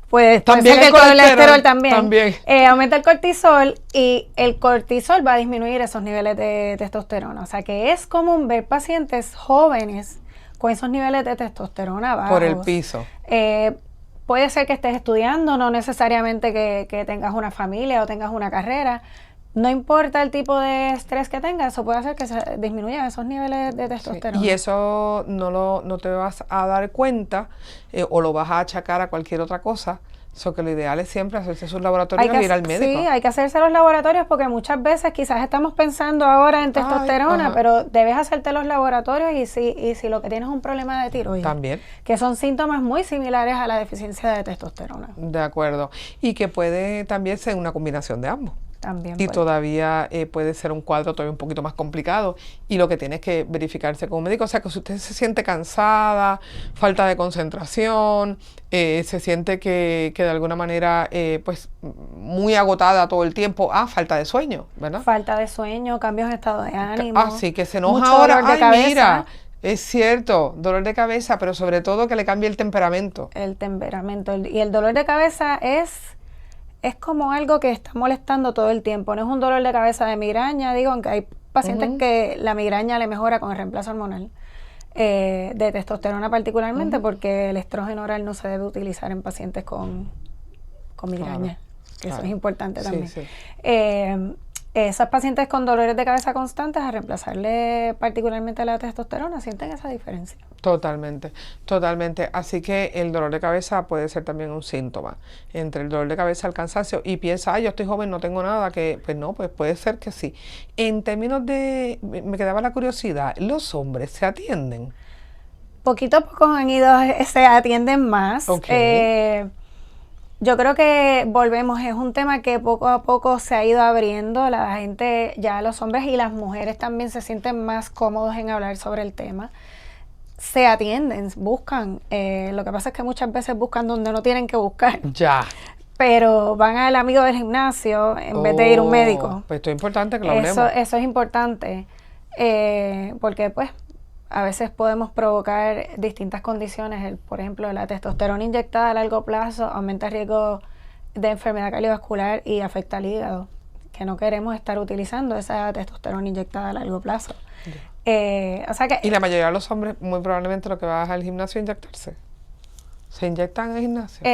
Pues también el colesterol también. Aumenta el cortisol y el cortisol va a disminuir esos niveles de testosterona. O sea que es común ver pacientes jóvenes con esos niveles de testosterona bajos. Por el piso. Puede ser que estés estudiando, no necesariamente que tengas una familia o tengas una carrera. No importa el tipo de estrés que tengas, eso puede hacer que se disminuyan esos niveles de testosterona. Sí, y eso no te vas a dar cuenta o lo vas a achacar a cualquier otra cosa. So que lo ideal es siempre hacerse sus laboratorios y ir al médico. Sí, hay que hacerse los laboratorios porque muchas veces quizás estamos pensando ahora en testosterona, pero debes hacerte los laboratorios y si lo que tienes es un problema de tiroides. También. Que son síntomas muy similares a la deficiencia de testosterona. De acuerdo. Y que puede también ser una combinación de ambos. También y puede. todavía puede ser un cuadro todavía un poquito más complicado y lo que tiene es que verificarse con un médico. O sea, que si usted se siente cansada, falta de concentración, se siente que de alguna manera pues muy agotada todo el tiempo, falta de sueño, ¿verdad? Falta de sueño, cambios de estado de ánimo. Sí, que se enoja mucho ahora, dolor de cabeza. mira, es cierto, dolor de cabeza, pero sobre todo que le cambie el temperamento. El temperamento. Y el dolor de cabeza es como algo que está molestando todo el tiempo. No es un dolor de cabeza de migraña, digo, aunque hay pacientes que la migraña le mejora con el reemplazo hormonal de testosterona particularmente, porque el estrógeno oral no se debe utilizar en pacientes con migraña, que eso es importante también. Sí. Esas pacientes con dolores de cabeza constantes, a reemplazarle particularmente la testosterona, sienten esa diferencia. Totalmente, totalmente. Así que el dolor de cabeza puede ser también un síntoma entre el dolor de cabeza y el cansancio. Y piensa, yo estoy joven, no tengo nada, que pues no, pues puede ser que sí. En términos de, me quedaba la curiosidad, ¿los hombres se atienden? Poquito a poco se atienden más. Okay. Yo creo que volvemos, es un tema que poco a poco se ha ido abriendo. La gente, ya los hombres y las mujeres también se sienten más cómodos en hablar sobre el tema. Se atienden, buscan. Lo que pasa es que muchas veces buscan donde no tienen que buscar. Ya. Pero van al amigo del gimnasio en vez de ir a un médico. Pues esto es importante que lo hablemos. Eso es importante, porque pues a veces podemos provocar distintas condiciones. Por ejemplo, la testosterona inyectada a largo plazo aumenta el riesgo de enfermedad cardiovascular y afecta al hígado, que no queremos estar utilizando esa testosterona inyectada a largo plazo. O sea que, y la mayoría de los hombres muy probablemente lo que va al gimnasio a inyectarse. ¿Se inyectan en el gimnasio?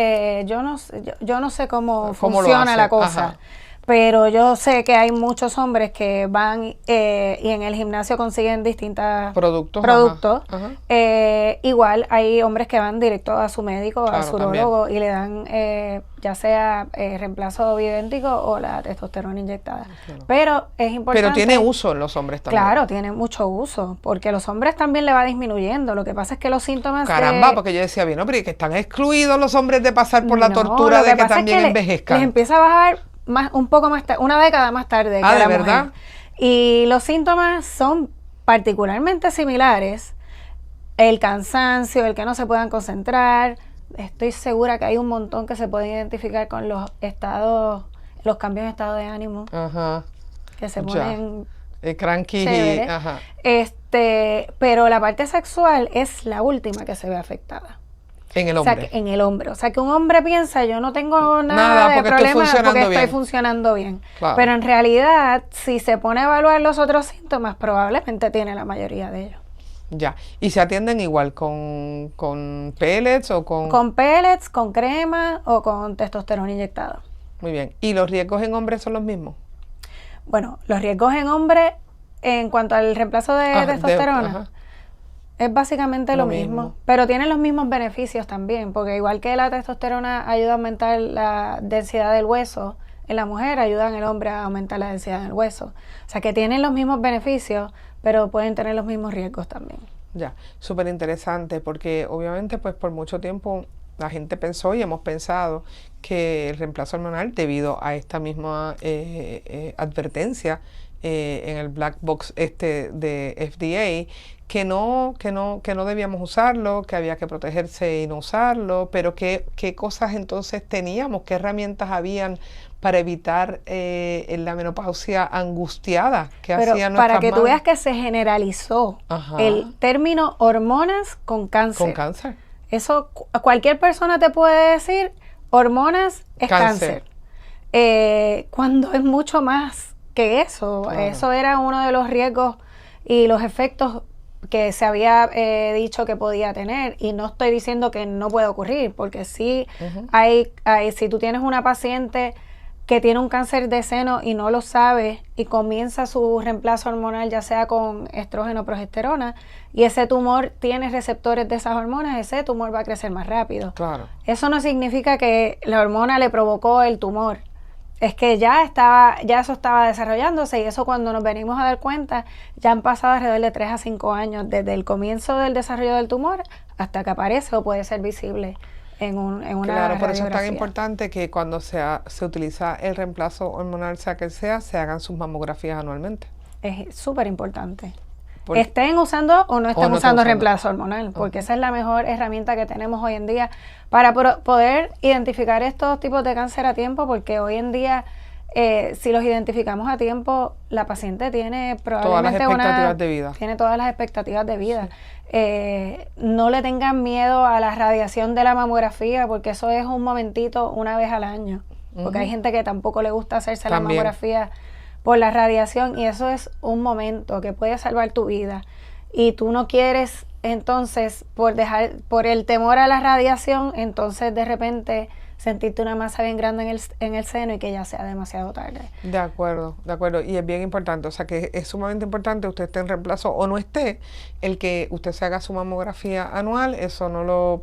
Yo no sé cómo funciona la cosa. Ajá. Pero yo sé que hay muchos hombres que van y en el gimnasio consiguen distintos productos. Ajá. Igual hay hombres que van directo a su médico, claro, a su urólogo, y le dan ya sea reemplazo bioidéntico o la testosterona inyectada. Claro. Pero es importante. Pero tiene uso en los hombres también. Claro, tiene mucho uso, porque a los hombres también le va disminuyendo. Lo que pasa es que los síntomas... porque yo decía, bien, no, pero que están excluidos los hombres de pasar por la tortura de que también envejezcan. Les empieza a bajar un poco más tarde, una década más tarde que ¿de la verdad? mujer. Y los síntomas son particularmente similares. El cansancio, el que no se puedan concentrar. Estoy segura que hay un montón que se pueden identificar con los cambios de estado de ánimo. Ajá. Que se ponen cranky. Ajá. Pero la parte sexual es la última que se ve afectada. En el hombre. O sea, en el hombre. O sea, que un hombre piensa, yo no tengo nada de problema porque estoy funcionando bien. Claro. Pero en realidad, si se pone a evaluar los otros síntomas, probablemente tiene la mayoría de ellos. Ya. ¿Y se atienden igual con pellets o con...? Con pellets, con crema o con testosterona inyectada. Muy bien. ¿Y los riesgos en hombres son los mismos? Bueno, los riesgos en hombres, en cuanto al reemplazo de testosterona... Es básicamente lo mismo, pero tienen los mismos beneficios también, porque igual que la testosterona ayuda a aumentar la densidad del hueso, en la mujer ayuda en el hombre a aumentar la densidad del hueso. O sea que tienen los mismos beneficios, pero pueden tener los mismos riesgos también. Ya, súper interesante, porque obviamente pues por mucho tiempo la gente pensó y hemos pensado que el reemplazo hormonal, debido a esta misma advertencia en el black box de FDA, que no debíamos usarlo, que había que protegerse y no usarlo, pero qué cosas entonces teníamos, qué herramientas habían para evitar la menopausia angustiada que hacían nuestras para que madres. tú veas que se generalizó el término hormonas con cáncer. Con cáncer. Eso cualquier persona te puede decir, hormonas es cáncer. Cuando es mucho más que eso. Claro. Eso era uno de los riesgos y los efectos que se había dicho que podía tener, y no estoy diciendo que no puede ocurrir, porque sí si tú tienes una paciente que tiene un cáncer de seno y no lo sabe y comienza su reemplazo hormonal ya sea con estrógeno o progesterona y ese tumor tiene receptores de esas hormonas, ese tumor va a crecer más rápido. Claro. Eso no significa que la hormona le provocó el tumor. Es que ya eso estaba desarrollándose, y eso cuando nos venimos a dar cuenta, ya han pasado alrededor de 3 a 5 años desde el comienzo del desarrollo del tumor hasta que aparece o puede ser visible en una Claro, por eso es tan radiografía. importante que cuando se utiliza el reemplazo hormonal, sea que sea, se hagan sus mamografías anualmente. Es súper importante. Porque- Estén usando o no estén no estén usando usando. reemplazo hormonal, porque esa es la mejor herramienta que tenemos hoy en día para poder identificar estos tipos de cáncer a tiempo, porque hoy en día, si los identificamos a tiempo, la paciente tiene probablemente expectativas de vida. tiene todas las expectativas de vida. No le tengan miedo a la radiación de la mamografía, porque eso es un momentito una vez al año, porque hay gente que tampoco le gusta hacerse la También. mamografía por la radiación, y eso es un momento que puede salvar tu vida, y tú no quieres entonces por el temor a la radiación, entonces de repente sentirte una masa bien grande en el seno y que ya sea demasiado tarde. De acuerdo, y es bien importante, o sea que es sumamente importante usted esté en reemplazo o no esté, el que usted se haga su mamografía anual, eso no lo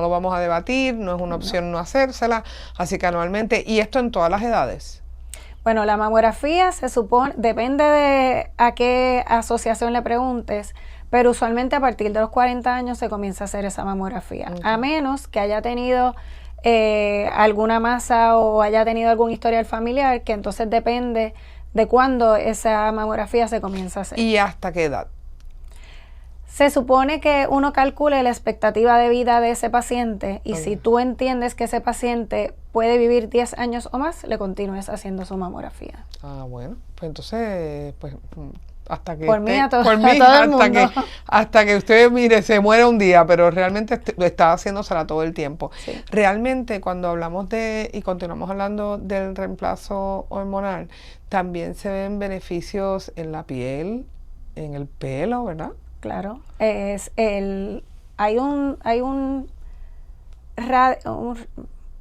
vamos a debatir, no es una opción no hacérsela, así que anualmente, y esto en todas las edades. Bueno, la mamografía se supone, depende de a qué asociación le preguntes, pero usualmente a partir de los 40 años se comienza a hacer esa mamografía, a menos que haya tenido alguna masa o haya tenido algún historial familiar, que entonces depende de cuándo esa mamografía se comienza a hacer. ¿Y hasta qué edad? Se supone que uno calcule la expectativa de vida de ese paciente, y si tú entiendes que ese paciente puede vivir 10 años o más, le continúes haciendo su mamografía. Ah, bueno, pues entonces, pues hasta que Por mí, a todo el hasta mundo. hasta que usted, mire, se muere un día, pero realmente está haciéndosela todo el tiempo. Sí. Realmente, cuando hablamos y continuamos hablando del reemplazo hormonal, también se ven beneficios en la piel, en el pelo, ¿verdad? Claro, hay un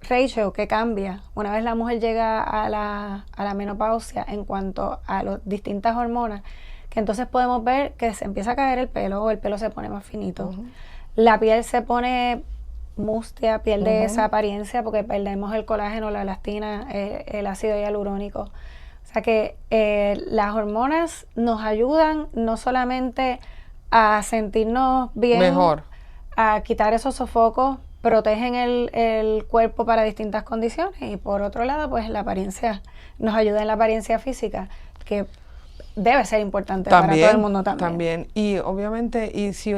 ratio que cambia una vez la mujer llega a la menopausia en cuanto a las distintas hormonas, que entonces podemos ver que se empieza a caer el pelo, o el pelo se pone más finito. La piel se pone mustia, pierde esa apariencia porque perdemos el colágeno, la elastina, el ácido hialurónico. O sea que las hormonas nos ayudan no solamente a sentirnos bien, Mejor. a quitar esos sofocos, protegen el cuerpo para distintas condiciones, y por otro lado, pues la apariencia, nos ayuda en la apariencia física, que debe ser importante para todo el mundo también. Y obviamente, y si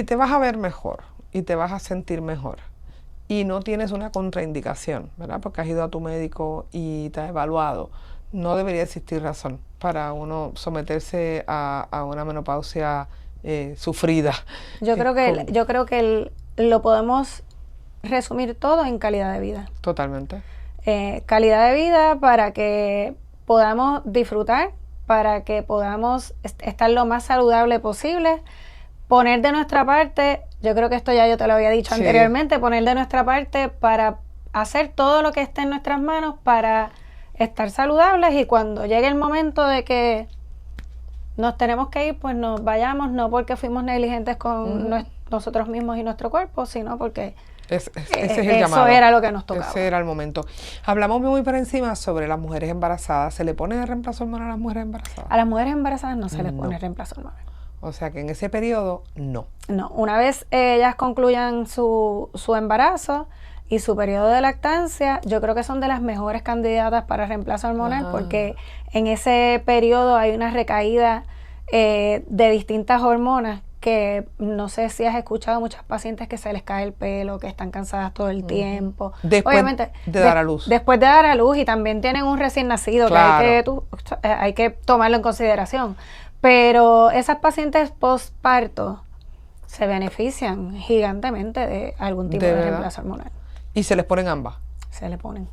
te vas a ver mejor y te vas a sentir mejor y no tienes una contraindicación, ¿verdad? Porque has ido a tu médico y te ha evaluado, no debería existir razón para uno someterse a una menopausia sufrida. Yo creo que lo podemos resumir todo en calidad de vida. Totalmente. Calidad de vida para que podamos disfrutar, para que podamos estar lo más saludable posible, poner de nuestra parte, yo creo que esto ya yo te lo había dicho anteriormente, poner de nuestra parte para hacer todo lo que esté en nuestras manos para estar saludables, y cuando llegue el momento de que nos tenemos que ir, pues nos vayamos, no porque fuimos negligentes con nosotros mismos y nuestro cuerpo, sino porque ese es el llamado. Eso era lo que nos tocaba. Ese era el momento. Hablamos muy por encima sobre las mujeres embarazadas. ¿Se le pone reemplazo hormonal a las mujeres embarazadas? A las mujeres embarazadas no se les pone reemplazo hormonal. O sea que en ese periodo, no. No, una vez ellas concluyan su embarazo y su periodo de lactancia, yo creo que son de las mejores candidatas para reemplazo hormonal, porque en ese periodo hay una recaída de distintas hormonas, que no sé si has escuchado muchas pacientes que se les cae el pelo, que están cansadas todo el tiempo. Después Obviamente, de dar a luz. Después de dar a luz, y también tienen un recién nacido, Claro. que hay que tomarlo en consideración. Pero esas pacientes postparto se benefician gigantemente de algún tipo ¿De de verdad? reemplazo hormonal. Y se les ponen ambas. Se le ponen.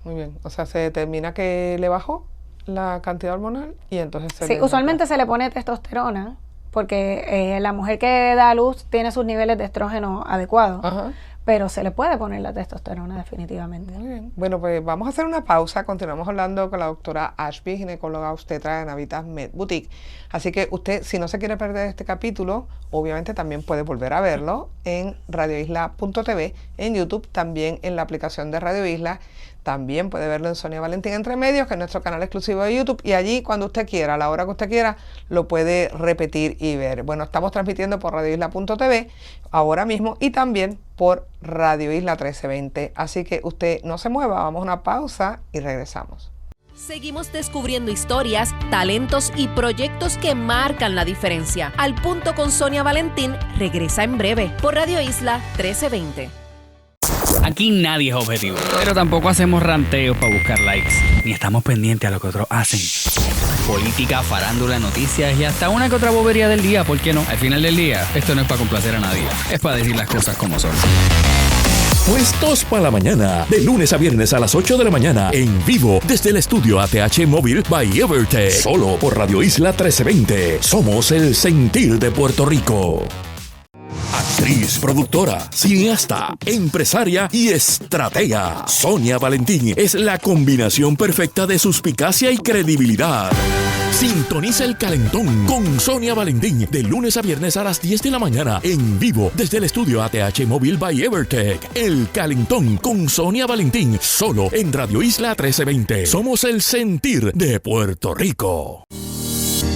Muy bien. O sea, se determina que le bajó la cantidad hormonal y entonces se Sí, le usualmente se le pone testosterona, porque la mujer que da a luz tiene sus niveles de estrógeno adecuados, Ajá. pero se le puede poner la testosterona definitivamente. Muy bien. Bueno, pues vamos a hacer una pausa. Continuamos hablando con la doctora Ashby, ginecóloga obstetra de Navitas Med Boutique. Así que usted, si no se quiere perder este capítulo, obviamente también puede volver a verlo en radioisla.tv, en YouTube, también en la aplicación de Radio Isla. también puede verlo en Sonia Valentín Entre Medios, que es nuestro canal exclusivo de YouTube, y allí cuando usted quiera, a la hora que usted quiera, lo puede repetir y ver. Bueno, estamos transmitiendo por radioisla.tv ahora mismo y también por Radio Isla 1320, así que usted no se mueva, vamos a una pausa y regresamos. Seguimos descubriendo historias, talentos y proyectos que marcan la diferencia. Al Punto con Sonia Valentín regresa en breve por Radio Isla 1320. Aquí nadie es objetivo, pero tampoco hacemos ranteos para buscar likes, ni estamos pendientes a lo que otros hacen. Política, farándula, noticias y hasta una que otra bobería del día, ¿por qué no? Al final del día, esto no es para complacer a nadie, es para decir las cosas como son. Puestos para la mañana, de lunes a viernes a las 8 de la mañana, en vivo desde el estudio ATH Móvil by Evertech, solo por Radio Isla 1320. Somos el sentir de Puerto Rico. Actriz, productora, cineasta, empresaria y estratega. Sonia Valentín es la combinación perfecta de suspicacia y credibilidad. Sintoniza El Calentón con Sonia Valentín de lunes a viernes a las 10 de la mañana en vivo desde el estudio ATH Móvil by Evertech. El Calentón con Sonia Valentín, solo en Radio Isla 1320. Somos el sentir de Puerto Rico.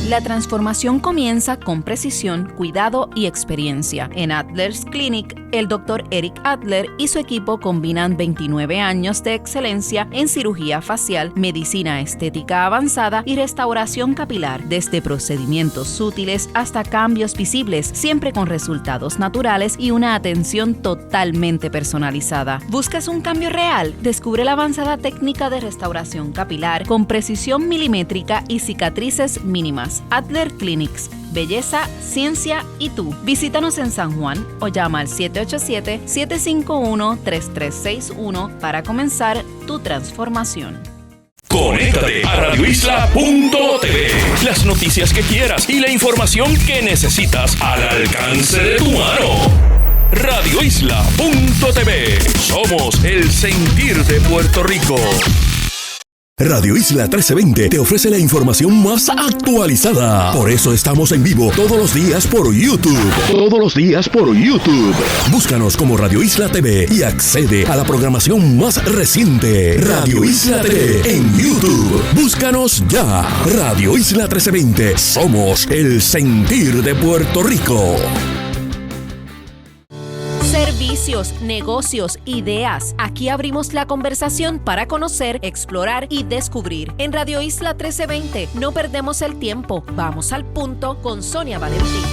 La transformación comienza con precisión, cuidado y experiencia. En Adler's Clinic, el Dr. Eric Adler y su equipo combinan 29 años de excelencia en cirugía facial, medicina estética avanzada y restauración capilar, desde procedimientos sutiles hasta cambios visibles, siempre con resultados naturales y una atención totalmente personalizada. ¿Buscas un cambio real? Descubre la avanzada técnica de restauración capilar con precisión milimétrica y cicatrices mínimas. Adler Clinics. Belleza, ciencia y tú. Visítanos en San Juan o llama al 787-751-3361 para comenzar tu transformación. Conéctate a radioisla.tv. Las noticias que quieras y la información que necesitas al alcance de tu mano. Radioisla.tv. Somos el sentir de Puerto Rico. Radio Isla 1320 te ofrece la información más actualizada. Por eso estamos en vivo todos los días por YouTube. Todos los días por YouTube. Búscanos como Radio Isla TV y accede a la programación más reciente. Radio Isla TV en YouTube. Búscanos ya. Radio Isla 1320. Somos el sentir de Puerto Rico. Servicios, negocios, ideas. Aquí abrimos la conversación para conocer, explorar y descubrir. En Radio Isla 1320 no perdemos el tiempo. Vamos al punto con Sonia Valentín.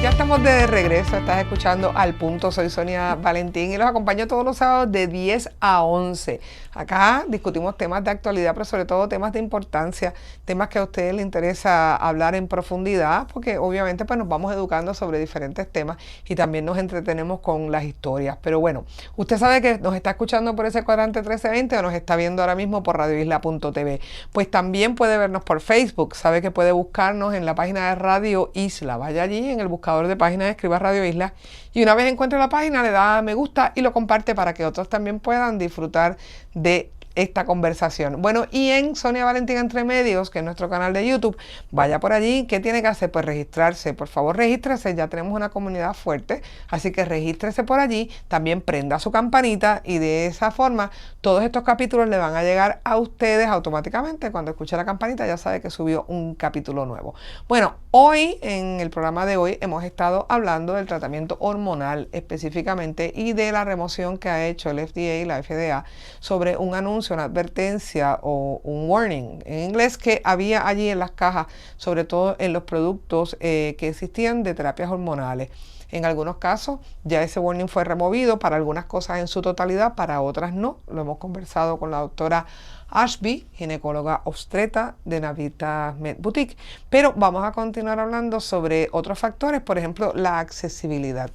Ya estamos de regreso, estás escuchando Al Punto, soy Sonia Valentín y los acompaño todos los sábados de 10 a 11. Acá discutimos temas de actualidad, pero sobre todo temas de importancia, temas que a ustedes les interesa hablar en profundidad, porque obviamente pues nos vamos educando sobre diferentes temas y también nos entretenemos con las historias. Pero bueno, usted sabe que nos está escuchando por ese cuadrante 1320 o nos está viendo ahora mismo por radioisla.tv. Pues también puede vernos por Facebook, sabe que puede buscarnos en la página de Radio Isla. Vaya allí en el buscador de páginas, escriba Radio Isla y una vez encuentre la página le da me gusta y lo comparte para que otros también puedan disfrutar de esta conversación. Bueno, y en Sonia Valentín Entre Medios, que es nuestro canal de YouTube, vaya por allí. ¿Qué tiene que hacer? Pues registrarse. Por favor, regístrese. Ya tenemos una comunidad fuerte, así que regístrese por allí. También prenda su campanita y de esa forma todos estos capítulos le van a llegar a ustedes automáticamente. Cuando escuche la campanita ya sabe que subió un capítulo nuevo. Bueno, hoy, en el programa de hoy, hemos estado hablando del tratamiento hormonal específicamente y de la remoción que ha hecho el FDA y la FDA sobre un anuncio, una advertencia o un warning en inglés que había allí en las cajas, sobre todo en los productos que existían de terapias hormonales. En algunos casos ya ese warning fue removido, para algunas cosas en su totalidad, para otras no. Lo hemos conversado con la doctora Ashby, ginecóloga obstetra de Navita Med Boutique. Pero vamos a continuar hablando sobre otros factores, por ejemplo, la accesibilidad.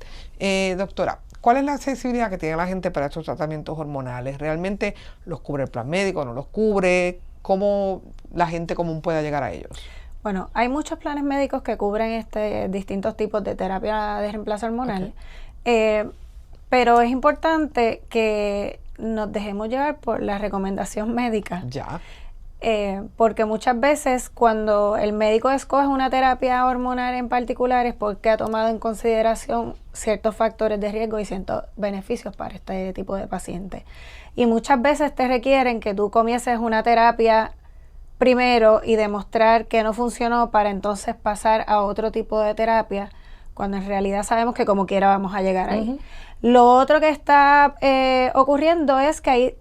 Doctora, ¿cuál es la accesibilidad que tiene la gente para estos tratamientos hormonales? ¿Realmente los cubre el plan médico? ¿No los cubre? ¿Cómo la gente común puede llegar a ellos? Bueno, hay muchos planes médicos que cubren distintos tipos de terapia de reemplazo hormonal, pero es importante que nos dejemos llevar por la recomendación médica. Ya. porque muchas veces cuando el médico escoge una terapia hormonal en particular es porque ha tomado en consideración ciertos factores de riesgo y ciertos beneficios para este tipo de pacientes. Y muchas veces te requieren que tú comiences una terapia primero y demostrar que no funcionó para entonces pasar a otro tipo de terapia, cuando en realidad sabemos que como quiera vamos a llegar ahí. Lo otro que está ocurriendo es que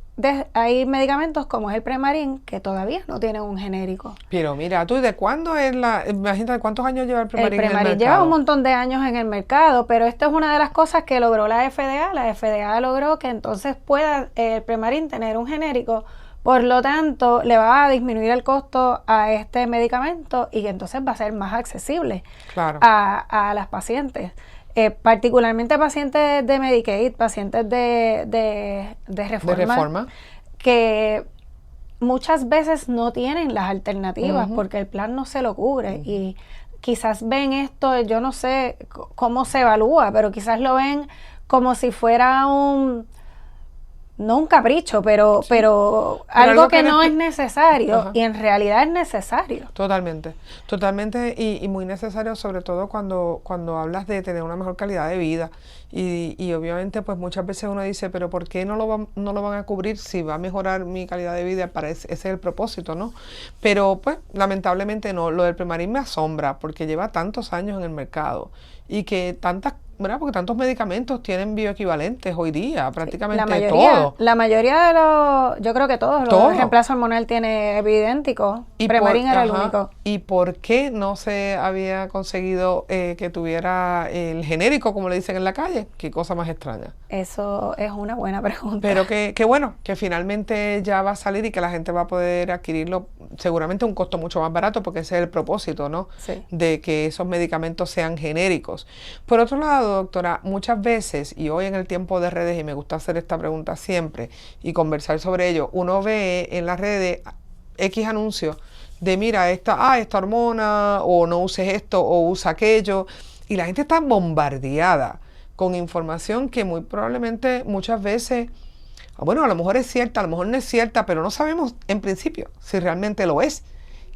hay medicamentos como es el Premarin que todavía no tienen un genérico. Pero mira, ¿tú de cuándo es imagínate cuántos años lleva el Premarin en el mercado? Lleva un montón de años en el mercado, pero esto es una de las cosas que logró la FDA. La FDA logró que entonces pueda el Premarin tener un genérico, por lo tanto le va a disminuir el costo a este medicamento y que entonces va a ser más accesible a las pacientes. Particularmente pacientes de Medicaid, pacientes de reforma, que muchas veces no tienen las alternativas porque el plan no se lo cubre y quizás ven esto, yo no sé cómo se evalúa, pero quizás lo ven como si fuera no un capricho, pero algo que no es necesario y en realidad es necesario. Totalmente y muy necesario, sobre todo cuando hablas de tener una mejor calidad de vida y obviamente pues muchas veces uno dice, pero ¿por qué no lo van a cubrir si va a mejorar mi calidad de vida? Ese es el propósito, ¿no? Pero pues lamentablemente no. Lo del Premarin me asombra porque lleva tantos años en el mercado y que ¿verdad? Porque tantos medicamentos tienen bioequivalentes hoy día, prácticamente todo. La mayoría de yo creo que todos los reemplazos hormonal tiene bioidénticos. Premarin era el único. ¿Y por qué no se había conseguido que tuviera el genérico, como le dicen en la calle? Qué cosa más extraña. Eso es una buena pregunta. Pero que bueno, que finalmente ya va a salir y que la gente va a poder adquirirlo seguramente a un costo mucho más barato, porque ese es el propósito, ¿no? Sí. De que esos medicamentos sean genéricos. Por otro lado, doctora, muchas veces, y hoy en el tiempo de redes, y me gusta hacer esta pregunta siempre y conversar sobre ello, uno ve en las redes X anuncios de mira, esta hormona, o no uses esto, o usa aquello, y la gente está bombardeada con información que muy probablemente muchas veces, bueno, a lo mejor es cierta, a lo mejor no es cierta, pero no sabemos en principio si realmente lo es.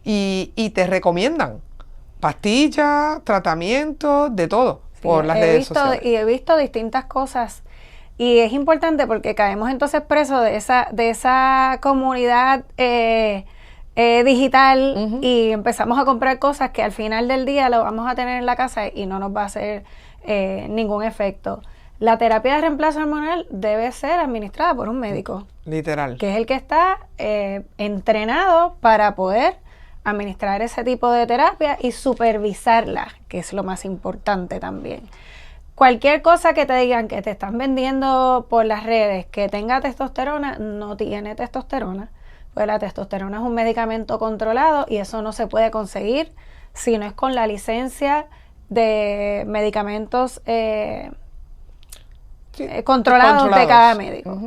Y te recomiendan pastillas, tratamientos, de todo, por las redes sociales. Y he visto distintas cosas. Y es importante porque caemos entonces presos de esa comunidad digital y empezamos a comprar cosas que al final del día lo vamos a tener en la casa y no nos va a hacer ningún efecto. La terapia de reemplazo hormonal debe ser administrada por un médico. Literal. Que es el que está entrenado para poder administrar ese tipo de terapia y supervisarla, que es lo más importante también. Cualquier cosa que te digan que te están vendiendo por las redes que tenga testosterona, no tiene testosterona. Pues la testosterona es un medicamento controlado y eso no se puede conseguir si no es con la licencia de medicamentos controlados de cada médico.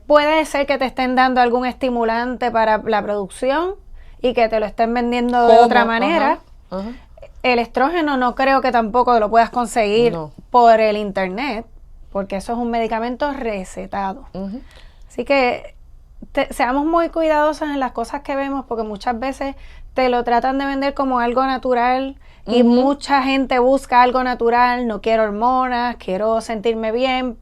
Puede ser que te estén dando algún estimulante para la producción y que te lo estén vendiendo de otra manera. El estrógeno no creo que tampoco lo puedas conseguir por el internet, porque eso es un medicamento recetado. Así que seamos muy cuidadosos en las cosas que vemos, porque muchas veces te lo tratan de vender como algo natural y mucha gente busca algo natural, no quiero hormonas, quiero sentirme bien,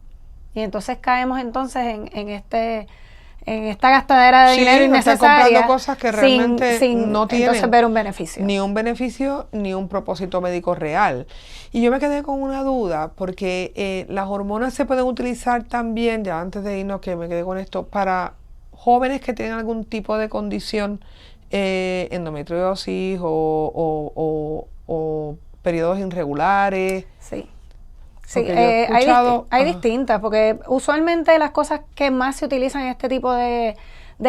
y entonces caemos entonces en esta gastadera de dinero innecesaria, comprando cosas que realmente sin no tienen entonces ver un beneficio. Ni un beneficio ni un propósito médico real. Y yo me quedé con una duda, porque las hormonas se pueden utilizar también, ya antes de irnos que me quedé con esto, para jóvenes que tienen algún tipo de condición, endometriosis o periodos irregulares. Sí, hay distintas, porque usualmente las cosas que más se utilizan en este tipo de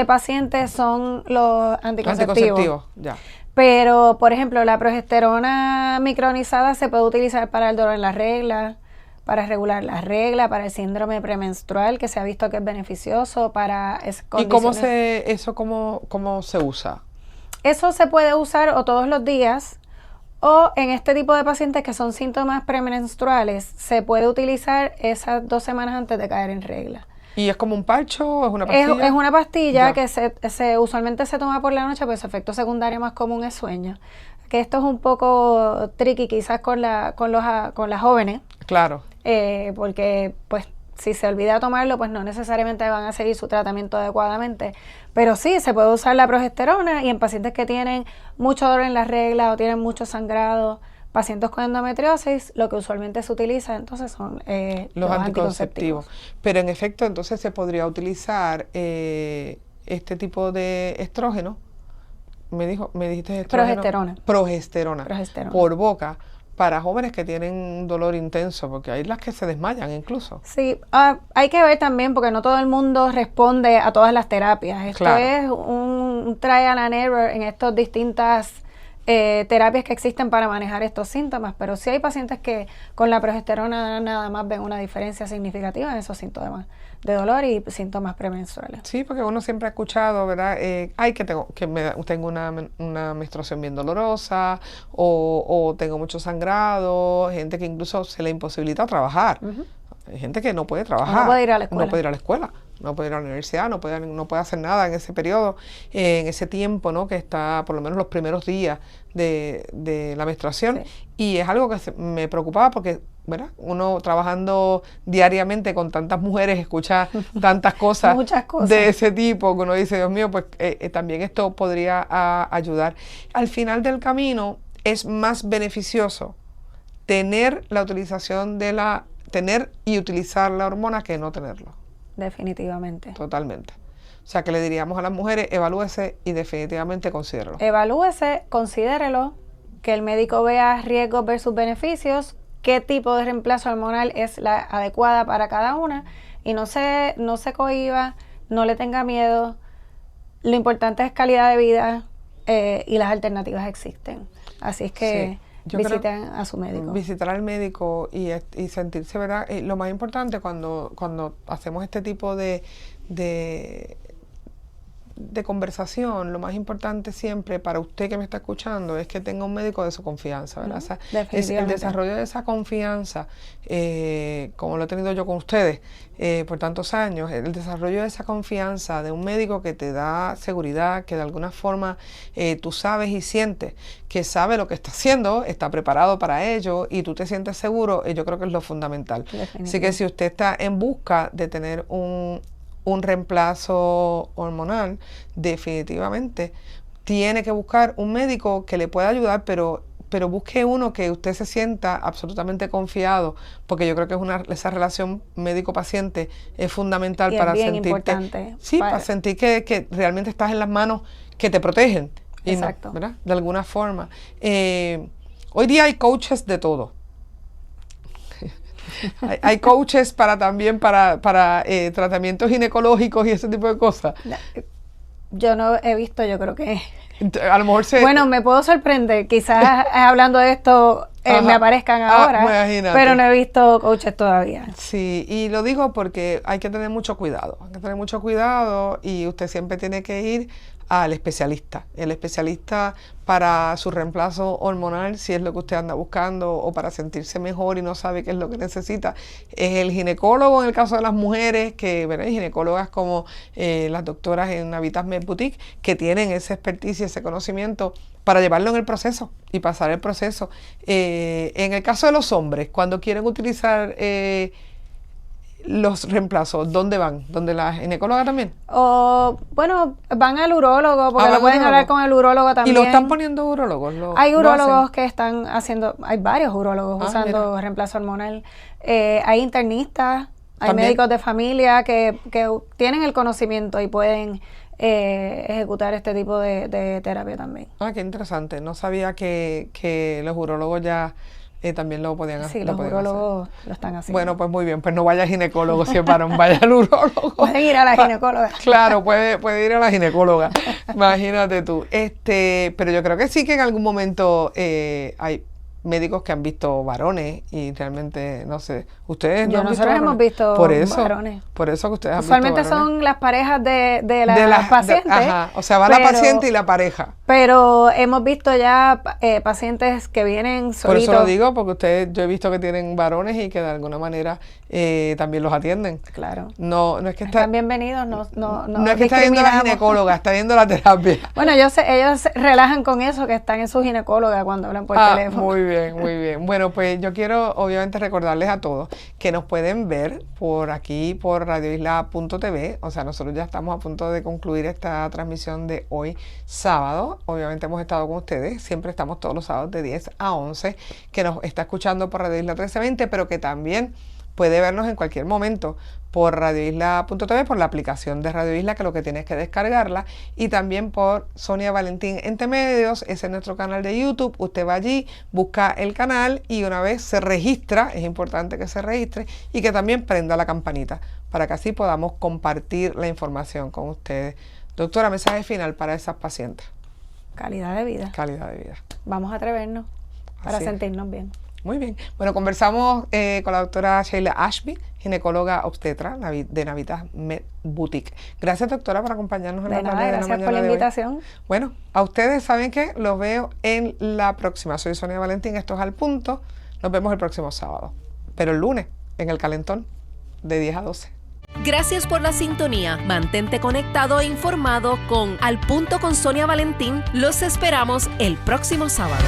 pacientes son los anticonceptivos. Ya. Pero, por ejemplo, la progesterona micronizada se puede utilizar para el dolor en la regla, para regular la regla, para el síndrome premenstrual, que se ha visto que es beneficioso para ¿Y cómo se usa? Eso se puede usar o todos los días, o en este tipo de pacientes que son síntomas premenstruales, se puede utilizar esas 2 semanas antes de caer en regla. ¿Y es como un parcho? ¿Es una pastilla? Es una pastilla Ya. que usualmente se toma por la noche, pero su efecto secundario más común es sueño. Que esto es un poco tricky quizás con las jóvenes, Claro. porque pues si se olvida tomarlo, pues no necesariamente van a seguir su tratamiento adecuadamente. Pero sí, se puede usar la progesterona y en pacientes que tienen mucho dolor en las reglas o tienen mucho sangrado, pacientes con endometriosis, lo que usualmente se utiliza entonces son Los anticonceptivos. Pero en efecto, entonces se podría utilizar este tipo de estrógeno. Me dijiste estrógeno. Progesterona. Por boca, para jóvenes que tienen dolor intenso, porque hay las que se desmayan incluso. Sí, hay que ver también porque no todo el mundo responde a todas las terapias. Esto Claro. es un trial and error en estas distintas terapias que existen para manejar estos síntomas, pero sí hay pacientes que con la progesterona nada más ven una diferencia significativa en esos síntomas de dolor y síntomas premenstruales. Sí, porque uno siempre ha escuchado, ¿verdad? Tengo una menstruación bien dolorosa o tengo mucho sangrado, gente que incluso se le imposibilita trabajar. Hay gente que no puede trabajar. No puede ir a la escuela. No puede ir a la escuela, no puede ir a la universidad, no puede hacer nada en ese periodo, en ese tiempo, ¿no? Que está por lo menos los primeros días de la menstruación. Sí. Y es algo que me preocupaba porque, ¿verdad? Uno trabajando diariamente con tantas mujeres escucha tantas cosas, Muchas cosas de ese tipo que uno dice, Dios mío, pues también esto podría ayudar. Al final del camino es más beneficioso tener y utilizar la hormona que no tenerlo. Definitivamente. Totalmente. O sea, que le diríamos a las mujeres, evalúese y definitivamente considérelo. Evalúese, considérelo, que el médico vea riesgos versus beneficios, qué tipo de reemplazo hormonal es la adecuada para cada una y no se cohíba, no le tenga miedo. Lo importante es calidad de vida y las alternativas existen. Así es que visiten a su médico. Visitar al médico y sentirse, ¿verdad? Lo más importante cuando hacemos este tipo de conversación, lo más importante siempre para usted que me está escuchando es que tenga un médico de su confianza, ¿verdad? O sea, es el desarrollo de esa confianza, como lo he tenido yo con ustedes por tantos años, el desarrollo de esa confianza de un médico que te da seguridad, que de alguna forma tú sabes y sientes que sabe lo que está haciendo, está preparado para ello y tú te sientes seguro, yo creo que es lo fundamental. Así que si usted está en busca de tener un reemplazo hormonal, definitivamente tiene que buscar un médico que le pueda ayudar, pero busque uno que usted se sienta absolutamente confiado, porque yo creo que esa relación médico-paciente es fundamental para sentirte, para sentir que realmente estás en las manos que te protegen. Exacto. No, ¿verdad? De alguna forma. Hoy día hay coaches de todo. Hay coaches para tratamientos ginecológicos y ese tipo de cosas. Yo no he visto, yo creo que... A lo mejor Bueno, me puedo sorprender, quizás hablando de esto me aparezcan ahora, imagínate. Pero no he visto coaches todavía. Sí, y lo digo porque hay que tener mucho cuidado. Hay que tener mucho cuidado y usted siempre tiene que ir al especialista. El especialista para su reemplazo hormonal, si es lo que usted anda buscando, o para sentirse mejor y no sabe qué es lo que necesita, es el ginecólogo en el caso de las mujeres, que ¿verdad? Hay ginecólogas como las doctoras en Navitas Med Boutique, que tienen esa expertise y ese conocimiento para llevarlo en el proceso y pasar el proceso. En el caso de los hombres, cuando quieren utilizar los reemplazos, ¿dónde van? ¿Donde la ginecóloga también? Bueno, van al urólogo, porque lo pueden hablar con el urólogo también. ¿Y lo están poniendo urólogos? Hay urólogos que están haciendo, hay varios urólogos usando reemplazo hormonal. Hay internistas, hay ¿también? Médicos de familia que tienen el conocimiento y pueden ejecutar este tipo de terapia también. Qué interesante. No sabía que los urólogos ya... también lo podían hacer. Sí, los urólogos lo están haciendo. Bueno, pues muy bien, pues no vaya al ginecólogo, si es varón, vaya al urólogo. Pueden ir a la ginecóloga. Claro, puede ir a la ginecóloga. Imagínate tú. Pero yo creo que sí que en algún momento hay médicos que han visto varones y realmente, no sé, ustedes no han visto nosotros hemos visto varones. Por eso que ustedes usualmente han visto varones. son las parejas de las pacientes. O sea, va la paciente y la pareja. Pero hemos visto ya pacientes que vienen solitos. Por eso lo digo, porque yo he visto que tienen varones y que de alguna manera también los atienden. Claro. No es que están bienvenidos, no es que está viendo la ginecóloga, está viendo la terapia. Bueno, ellos relajan con eso, que están en su ginecóloga cuando hablan por teléfono. Muy bien, muy bien. Bueno, pues yo quiero obviamente recordarles a todos que nos pueden ver por aquí, por radioisla.tv. O sea, nosotros ya estamos a punto de concluir esta transmisión de hoy sábado. Obviamente hemos estado con ustedes, siempre estamos todos los sábados de 10 a 11, que nos está escuchando por Radio Isla 1320, pero que también puede vernos en cualquier momento por radioisla.tv, por la aplicación de Radio Isla, que lo que tienes que descargarla, y también por Sonia Valentín Ente Medios. Ese es nuestro canal de YouTube. Usted va allí, busca el canal y una vez se registra, es importante que se registre y que también prenda la campanita para que así podamos compartir la información con ustedes. Doctora, mensaje final para esas pacientes. Calidad de vida. Calidad de vida. Vamos a atrevernos para sentirnos bien. Muy bien. Bueno, conversamos con la doctora Sheila Ashby, ginecóloga obstetra de Navitas Med Boutique. Gracias, doctora, por acompañarnos en la tarde de la mañana. Gracias por la invitación. Bueno, a ustedes, ¿saben qué? Los veo en la próxima. Soy Sonia Valentín, esto es Al Punto. Nos vemos el próximo sábado. Pero el lunes, en el Calentón, de 10 a 12. Gracias por la sintonía. Mantente conectado e informado con Al Punto con Sonia Valentín. Los esperamos el próximo sábado.